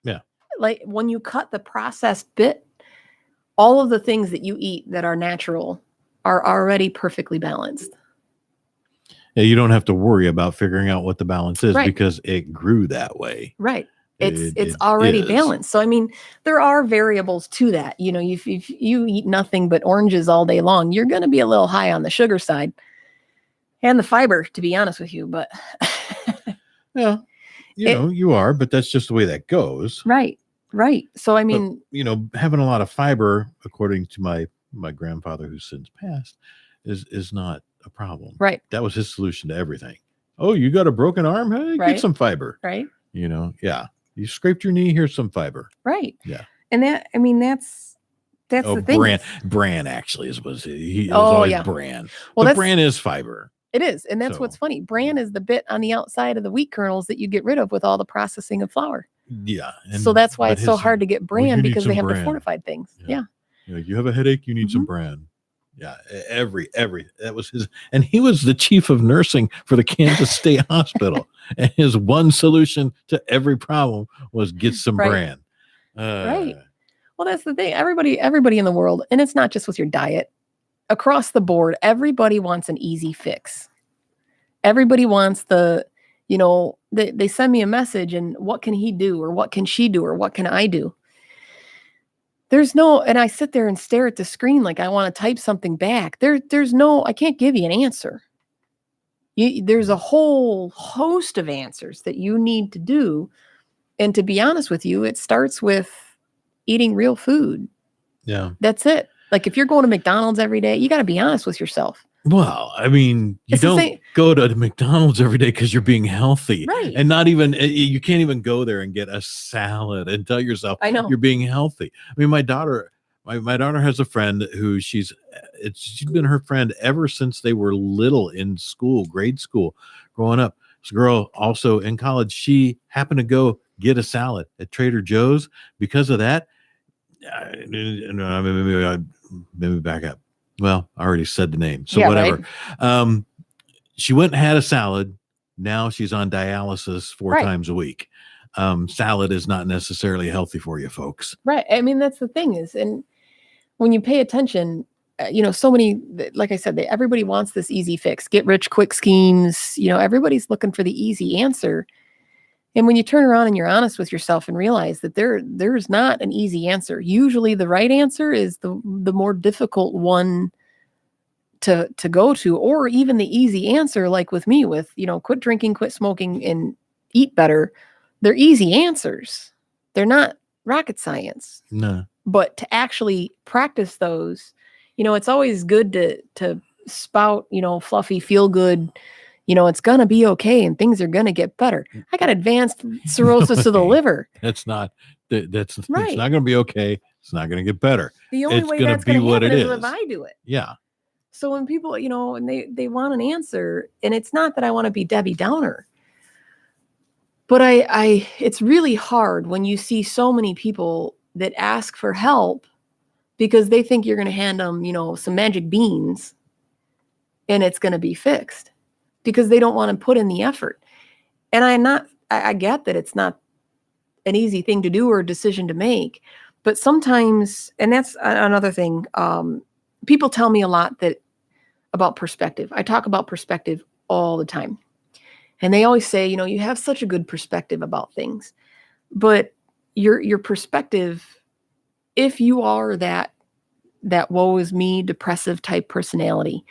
Speaker 1: Yeah.
Speaker 2: Like, when you cut the processed bit, all of the things that you eat that are natural are already perfectly balanced.
Speaker 1: Yeah, you don't have to worry about figuring out what the balance is,
Speaker 2: Right.
Speaker 1: because it grew that way.
Speaker 2: Right. It's already balanced. So, I mean, there are variables to that. If you eat nothing but oranges all day long, you're going to be a little high on the sugar side and the fiber, to be honest with you. But
Speaker 1: yeah, you are, but that's just the way that goes.
Speaker 2: Right. So, I mean,
Speaker 1: but, having a lot of fiber, according to my grandfather, who's since passed, is not a problem.
Speaker 2: Right.
Speaker 1: That was his solution to everything. Oh, you got a broken arm? Hey,
Speaker 2: Right.
Speaker 1: get some fiber.
Speaker 2: Right.
Speaker 1: Yeah. You scraped your knee, here's some fiber.
Speaker 2: Right.
Speaker 1: Yeah.
Speaker 2: And that's the thing.
Speaker 1: Bran actually was he was always bran. Well, bran is fiber.
Speaker 2: It is. And that's what's funny. Bran is the bit on the outside of the wheat kernels that you get rid of with all the processing of flour.
Speaker 1: Yeah.
Speaker 2: So that's why it's so hard to get bran, because they have the fortified things. Yeah.
Speaker 1: You have a headache, you need some bran. Yeah. That was his. And he was the chief of nursing for the Kansas State Hospital. And his one solution to every problem was get some bran.
Speaker 2: Right. Well, that's the thing. Everybody in the world, and it's not just with your diet, across the board, everybody wants an easy fix. Everybody wants they send me a message, and what can he do, or what can she do, or what can I do? And I sit there and stare at the screen like I want to type something back. I can't give you an answer. There's a whole host of answers that you need to do. And to be honest with you, it starts with eating real food.
Speaker 1: Yeah.
Speaker 2: That's it. Like, if you're going to McDonald's every day, you got to be honest with yourself.
Speaker 1: Well, I mean, you don't go to McDonald's every day because you're being healthy.
Speaker 2: Right.
Speaker 1: And you can't even go there and get a salad and tell yourself
Speaker 2: I know
Speaker 1: you're being healthy. I mean, my daughter has a friend who she's she's been her friend ever since they were little in school, grade school, growing up. This girl also in college, she happened to go get a salad at Trader Joe's. Because of that, maybe back up. Well, I already said the name, so whatever. Right. She went and had a salad. Now she's on dialysis 4 times a week. Salad is not necessarily healthy for you, folks.
Speaker 2: Right. I mean, that's the thing is, and when you pay attention, so many, like I said, everybody wants this easy fix, get rich quick schemes. Everybody's looking for the easy answer. And when you turn around and you're honest with yourself and realize that there's not an easy answer. Usually the right answer is the more difficult one to go to, or even the easy answer, like with me with, quit drinking, quit smoking, and eat better. They're easy answers. They're not rocket science.
Speaker 1: No.
Speaker 2: But to actually practice those, it's always good to spout, fluffy, feel good, it's going to be okay and things are going to get better. I got advanced cirrhosis of the liver.
Speaker 1: That's right. It's not
Speaker 2: right.
Speaker 1: going to be okay. It's not going to get better.
Speaker 2: The only way that's going to happen is if I do it.
Speaker 1: Yeah.
Speaker 2: So when people, and they want an answer, and it's not that I want to be Debbie Downer, but it's really hard when you see so many people that ask for help because they think you're going to hand them, some magic beans and it's going to be fixed because they don't want to put in the effort. And I get that it's not an easy thing to do or a decision to make, but sometimes, and that's another thing, people tell me a lot about perspective. I talk about perspective all the time. And they always say, you have such a good perspective about things, but your perspective, if you are that woe is me, depressive type personality,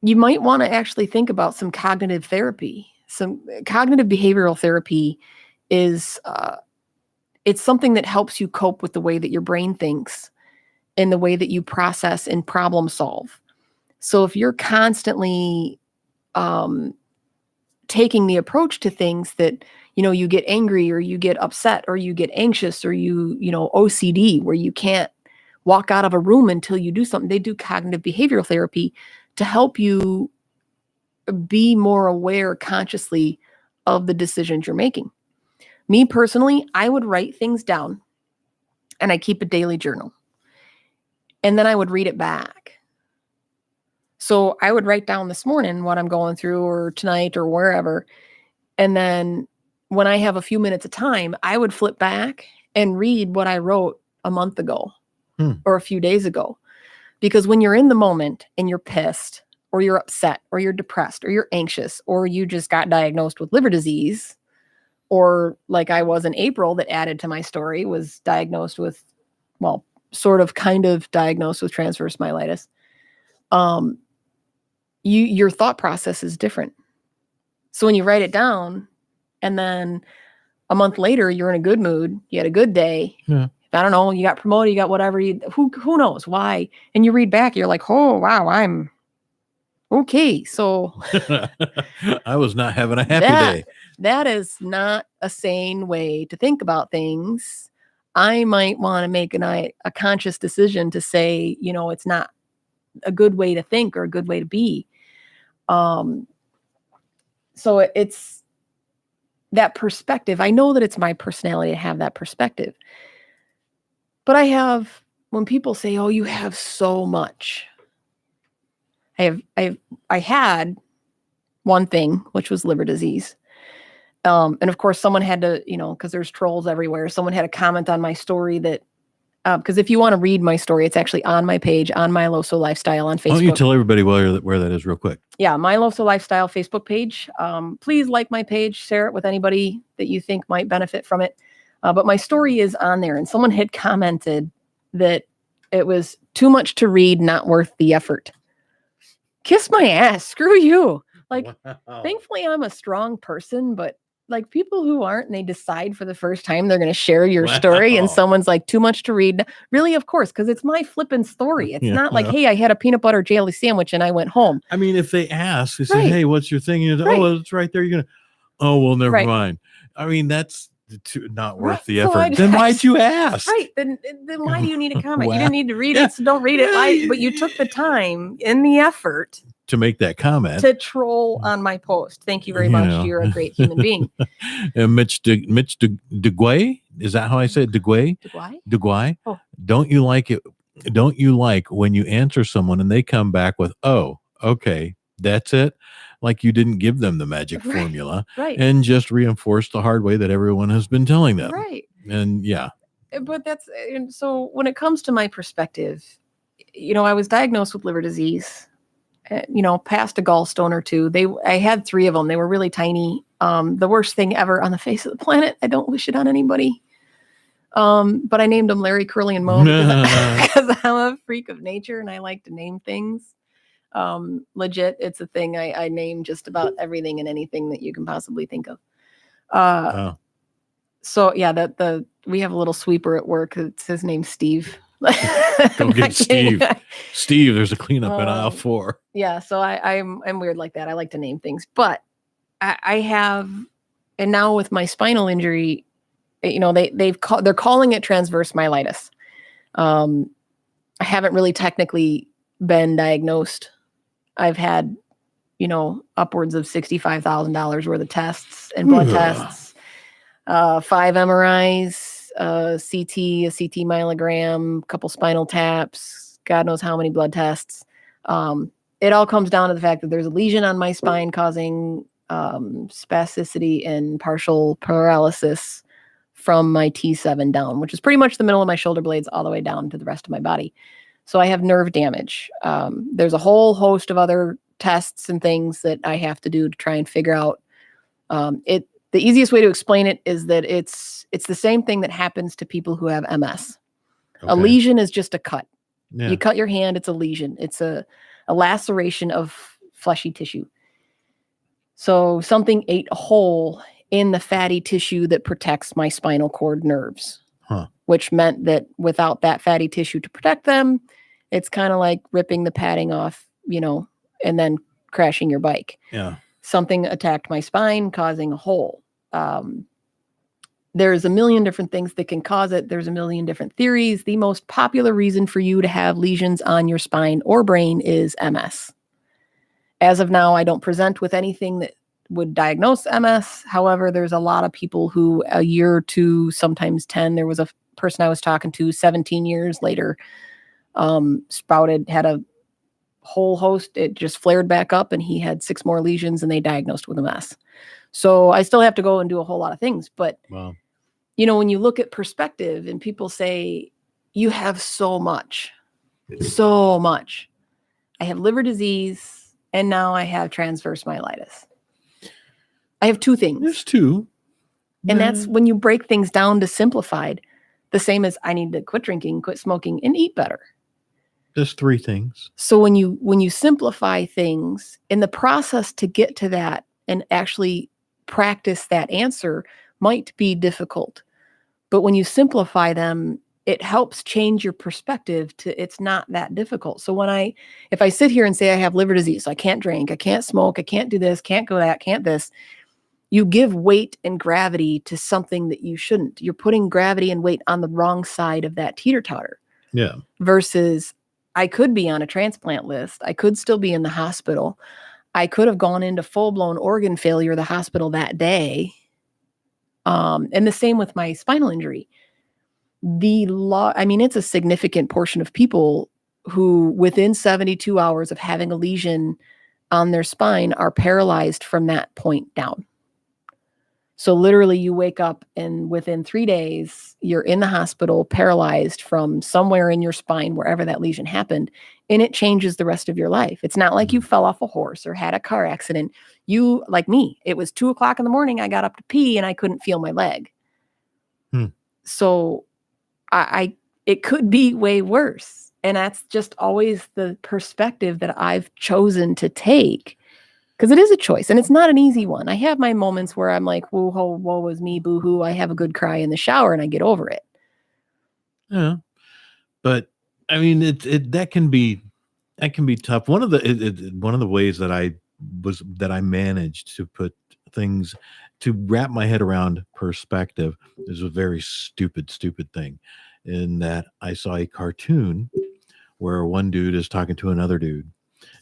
Speaker 2: you might want to actually think about some cognitive therapy. Some cognitive behavioral therapy is, it's something that helps you cope with the way that your brain thinks and the way that you process and problem solve. So if you're constantly taking the approach to things that, you get angry or you get upset or you get anxious or you OCD, where you can't walk out of a room until you do something. They do cognitive behavioral therapy to help you be more aware consciously of the decisions you're making. Me personally, I would write things down and I keep a daily journal. And then I would read it back. So I would write down this morning what I'm going through or tonight or wherever. And then when I have a few minutes of time, I would flip back and read what I wrote a month ago or a few days ago. Because when you're in the moment and you're pissed or you're upset or you're depressed or you're anxious or you just got diagnosed with liver disease, or like I was in April that added to my story, was diagnosed with, sort of kind of diagnosed with transverse myelitis. Your thought process is different. So when you write it down and then a month later, you're in a good mood, you had a good day.
Speaker 1: Yeah.
Speaker 2: I don't know, you got promoted, you got whatever, who knows why? And you read back, you're like, oh, wow, I'm okay. So
Speaker 1: I was not having a happy day.
Speaker 2: That is not a sane way to think about things. I might want to make a conscious decision to say, it's not a good way to think or a good way to be. So it's that perspective. I know that it's my personality to have that perspective. But when people say, oh, you have so much. I had one thing, which was liver disease. And of course, someone had to, because there's trolls everywhere. Someone had a comment on my story that, because if you want to read my story, it's actually on my page, on My Loso Lifestyle on Facebook. Why don't
Speaker 1: you tell everybody where that is real quick?
Speaker 2: Yeah, My Loso Lifestyle Facebook page. Please like my page, share it with anybody that you think might benefit from it. But my story is on there, and someone had commented that it was too much to read, not worth the effort. Kiss my ass. Screw you. Wow. Thankfully, I'm a strong person, but like people who aren't, and they decide for the first time they're going to share your story, and someone's like, too much to read. Really, of course, because it's my flippin' story. It's not like, hey, I had a peanut butter jelly sandwich and I went home.
Speaker 1: I mean, if they ask, they say, hey, what's your thing? Oh, it's right there. You're going to, oh, well, never mind. I mean, that's not worth
Speaker 2: Right.
Speaker 1: the
Speaker 2: So
Speaker 1: effort. Then why'd you ask?
Speaker 2: Right. Then why do you need a comment? You
Speaker 1: Well,
Speaker 2: didn't need to read
Speaker 1: yeah.
Speaker 2: it, so don't read it.
Speaker 1: Yeah,
Speaker 2: Why? But you took the time and the effort
Speaker 1: to make that comment.
Speaker 2: to troll on my post. Thank you very
Speaker 1: You
Speaker 2: much.
Speaker 1: know.
Speaker 2: You're a great human being.
Speaker 1: And Mitch DeGuay, is that how I say it? DeGuay?
Speaker 2: DeGuy?
Speaker 1: DeGuay?
Speaker 2: Oh.
Speaker 1: Don't you like it? Don't you like when you answer someone and they come back with, "Oh, okay, that's it," like you didn't give them the magic
Speaker 2: Right.
Speaker 1: formula
Speaker 2: Right.
Speaker 1: and just reinforce the hard way that everyone has been telling them.
Speaker 2: Right.
Speaker 1: And yeah,
Speaker 2: But that's and so when it comes to my perspective, I was diagnosed with liver disease. Past a gallstone or two. I had 3 of them. They were really tiny. The worst thing ever on the face of the planet. I don't wish it on anybody. But I named them Larry, Curly, and Moe because I'm a freak of nature and I like to name things. Legit, it's a thing. I name just about everything and anything that you can possibly think of. So yeah, we have a little sweeper at work. It's his name's Steve.
Speaker 1: Go get Steve. Steve, there's a cleanup in aisle 4.
Speaker 2: Yeah, so I'm weird like that. I like to name things, but I have, and now with my spinal injury, they're calling it transverse myelitis. I haven't really technically been diagnosed. I've had, upwards of $65,000 worth of tests and blood tests, 5 MRIs. CT, a CT myelogram, a couple spinal taps, God knows how many blood tests. It all comes down to the fact that there's a lesion on my spine causing spasticity and partial paralysis from my T7 down, which is pretty much the middle of my shoulder blades all the way down to the rest of my body. So I have nerve damage. There's a whole host of other tests and things that I have to do to try and figure out it. The easiest way to explain it is that it's the same thing that happens to people who have MS. Okay. A lesion is just a cut. Yeah. You cut your hand, it's a lesion. It's a laceration of fleshy tissue. So something ate a hole in the fatty tissue that protects my spinal cord nerves, which meant that without that fatty tissue to protect them, it's kind of like ripping the padding off, and then crashing your bike. Yeah. Something attacked my spine, causing a hole. There's a million different things that can cause it. There's a million different theories. The most popular reason for you to have lesions on your spine or brain is MS. As of now, I don't present with anything that would diagnose MS. However, there's a lot of people who a year or 2, sometimes 10, there was a person I was talking to 17 years later, had a whole host. It just flared back up and he had 6 more lesions and they diagnosed with MS. So I still have to go and do a whole lot of things. But, wow. When you look at perspective and people say, you have so much. I have liver disease and now I have transverse myelitis. I have 2 things.
Speaker 1: There's 2.
Speaker 2: And that's when you break things down to simplified, the same as I need to quit drinking, quit smoking, and eat better.
Speaker 1: There's 3 things.
Speaker 2: So when you simplify things in the process to get to that and actually practice that answer might be difficult. But when you simplify them, it helps change your perspective to it's not that difficult. So if I sit here and say I have liver disease, so I can't drink, I can't smoke, I can't do this, can't go that, can't this, you give weight and gravity to something that you shouldn't. You're putting gravity and weight on the wrong side of that teeter-totter. Yeah. Versus I could be on a transplant list. I could still be in the hospital. I could have gone into full-blown organ failure, the hospital that day. And the same with my spinal injury. It's a significant portion of people who within 72 hours of having a lesion on their spine are paralyzed from that point down. So literally you wake up and within 3 days, you're in the hospital paralyzed from somewhere in your spine, wherever that lesion happened, and it changes the rest of your life. It's not like you fell off a horse or had a car accident. You, like me, it was 2:00 in the morning. I got up to pee and I couldn't feel my leg. So it could be way worse. And that's just always the perspective that I've chosen to take. Because it is a choice, and it's not an easy one. I have my moments where I'm like, whoa, woe is me, boo-hoo. I have a good cry in the shower, and I get over it.
Speaker 1: Yeah, but I mean, that can be tough. One of the ways that I managed to put things to wrap my head around perspective is a very stupid thing. In that I saw a cartoon where one dude is talking to another dude,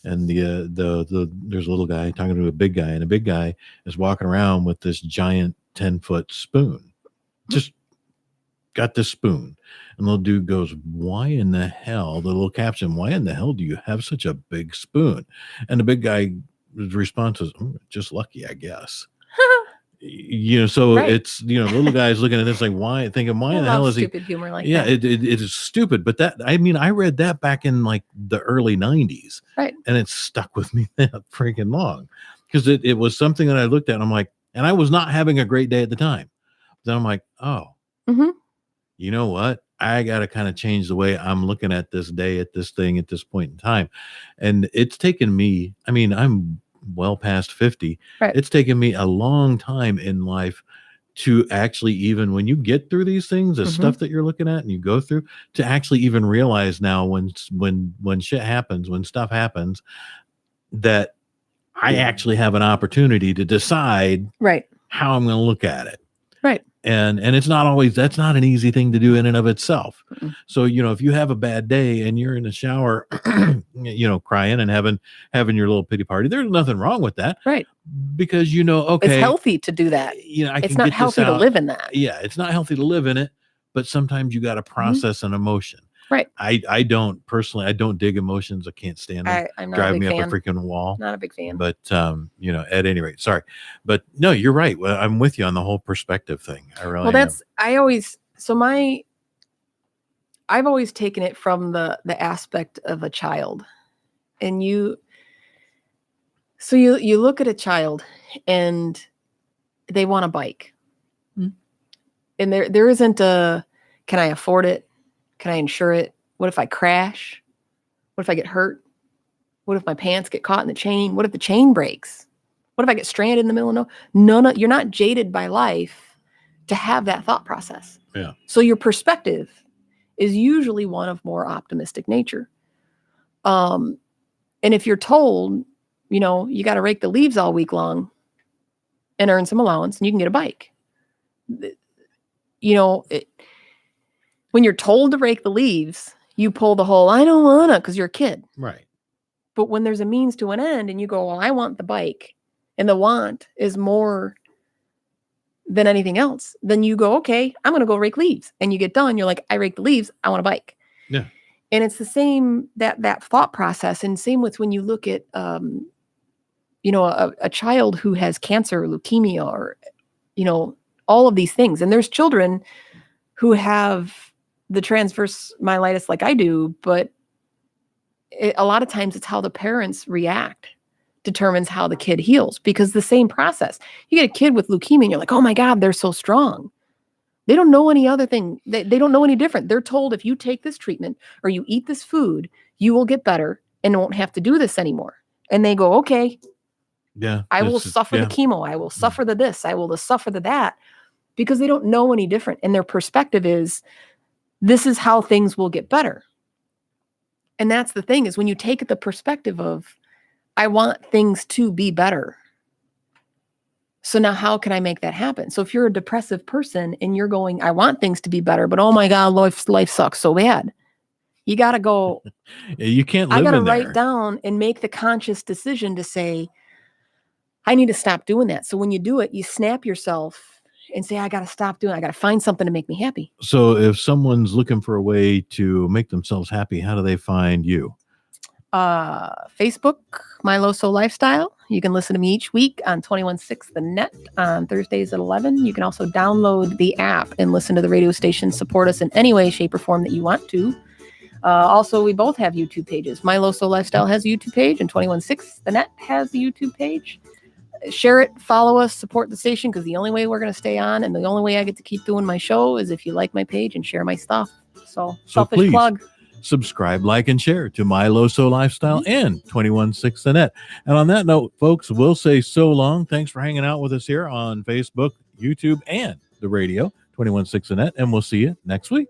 Speaker 1: and there's a little guy talking to a big guy, and a big guy is walking around with this giant 10-foot spoon, just got this spoon, and the little dude goes, "Why in the hell?" The little caption, "Why in the hell do you have such a big spoon?" And the big guy response is, "Oh, just lucky, I guess." So
Speaker 2: Right.
Speaker 1: it's, the little guy's looking at this like, why, thinking, why
Speaker 2: I
Speaker 1: in the
Speaker 2: love
Speaker 1: hell is he?
Speaker 2: stupid humor like
Speaker 1: Yeah,
Speaker 2: that.
Speaker 1: it is stupid. But I read that back in like the early 90s,
Speaker 2: Right.
Speaker 1: and it stuck with me that freaking long, because it was something that I looked at and I'm like, and I was not having a great day at the time. Then I'm like, oh,
Speaker 2: Hmm.
Speaker 1: you know what? I got to kind of change the way I'm looking at this day, at this thing, at this point in time. And it's taken me, I mean, I'm well past 50.
Speaker 2: Right.
Speaker 1: It's taken me a long time in life to actually, even when you get through these things, the stuff that you're looking at and you go through, to actually even realize now when shit happens, when stuff happens, that I actually have an opportunity to decide
Speaker 2: Right.
Speaker 1: how I'm going to look at it.
Speaker 2: Right.
Speaker 1: And it's not always, that's not an easy thing to do in and of itself.
Speaker 2: Mm-mm.
Speaker 1: So, if you have a bad day and you're in the shower, crying and having your little pity party, there's nothing wrong with that.
Speaker 2: Right.
Speaker 1: Because, okay,
Speaker 2: It's healthy to do that.
Speaker 1: I
Speaker 2: It's
Speaker 1: can
Speaker 2: not
Speaker 1: get this
Speaker 2: healthy to
Speaker 1: out.
Speaker 2: live in that.
Speaker 1: Yeah, it's not healthy to live in it, but sometimes you got to process an emotion.
Speaker 2: Right.
Speaker 1: I don't dig emotions. I can't stand them.
Speaker 2: I'm not
Speaker 1: Drive
Speaker 2: a big
Speaker 1: me
Speaker 2: fan.
Speaker 1: up a freaking wall.
Speaker 2: Not a big fan.
Speaker 1: But at any rate, sorry, but no, you're right. Well, I'm with you on the whole perspective thing. I really
Speaker 2: I've always taken it from the aspect of a child, and you look at a child and they want a bike, and there isn't a, can I afford it? Can I insure it? What if I crash? What if I get hurt? What if my pants get caught in the chain? What if the chain breaks? What if I get stranded in the middle of no? You're not jaded by life to have that thought process.
Speaker 1: Yeah.
Speaker 2: So your perspective is usually one of more optimistic nature. And if you're told, you got to rake the leaves all week long and earn some allowance and you can get a bike. When you're told to rake the leaves, you pull the whole, I don't want to, because you're a kid.
Speaker 1: Right.
Speaker 2: But when there's a means to an end and you go, well, I want the bike, and the want is more than anything else, then you go, okay, I'm going to go rake leaves. And you get done. You're like, I rake the leaves. I want a bike.
Speaker 1: Yeah.
Speaker 2: And it's the same, that thought process. And same with when you look at, a child who has cancer, or leukemia, or, all of these things. And there's children who have the transverse myelitis like I do, but a lot of times it's how the parents react determines how the kid heals, because the same process. You get a kid with leukemia and you're like, oh my God, they're so strong. They don't know any other thing. They don't know any different. They're told if you take this treatment or you eat this food, you will get better and won't have to do this anymore. And they go, okay,
Speaker 1: yeah,
Speaker 2: I will suffer the chemo. I will suffer the this. I will suffer the that, because they don't know any different. And their perspective is, this is how things will get better. And that's the thing, is when you take the perspective of, I want things to be better. So now how can I make that happen? So if you're a depressive person and you're going, I want things to be better, but oh my God, life sucks so bad. You got to go,
Speaker 1: you can't live
Speaker 2: I got to
Speaker 1: in
Speaker 2: write
Speaker 1: there.
Speaker 2: down and make the conscious decision to say, I need to stop doing that. So when you do it, you snap yourself and say, I got to stop doing it. I got to find something to make me happy.
Speaker 1: So if someone's looking for a way to make themselves happy, how do they find you?
Speaker 2: Facebook, My Loso Lifestyle. You can listen to me each week on 216 The Net on Thursdays at 11. You can also download the app and listen to the radio station. Support us in any way, shape, or form that you want to. Also, we both have YouTube pages. My Loso Lifestyle has a YouTube page, and 216 The Net has the YouTube page. Share it, follow us, support the station, because the only way we're going to stay on and the only way I get to keep doing my show is if you like my page and share my stuff. So selfish
Speaker 1: please
Speaker 2: plug.
Speaker 1: Subscribe, like, and share to My Loso Lifestyle and 216 The Net. And on that note, folks, we'll say so long. Thanks for hanging out with us here on Facebook, YouTube, and the radio, 216 The Net. And we'll see you next week.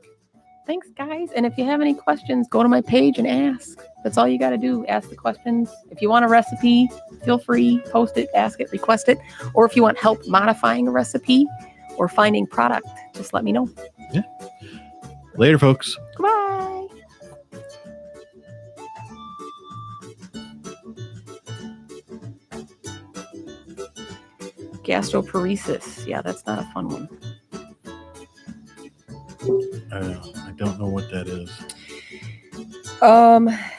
Speaker 2: Thanks, guys. And if you have any questions, go to my page and ask. That's all you got to do. Ask the questions. If you want a recipe, feel free, post it, ask it, request it. Or if you want help modifying a recipe or finding product, just let me know.
Speaker 1: Yeah. Later, folks.
Speaker 2: Goodbye. Gastroparesis. Yeah, that's not a fun one.
Speaker 1: I don't know what that is.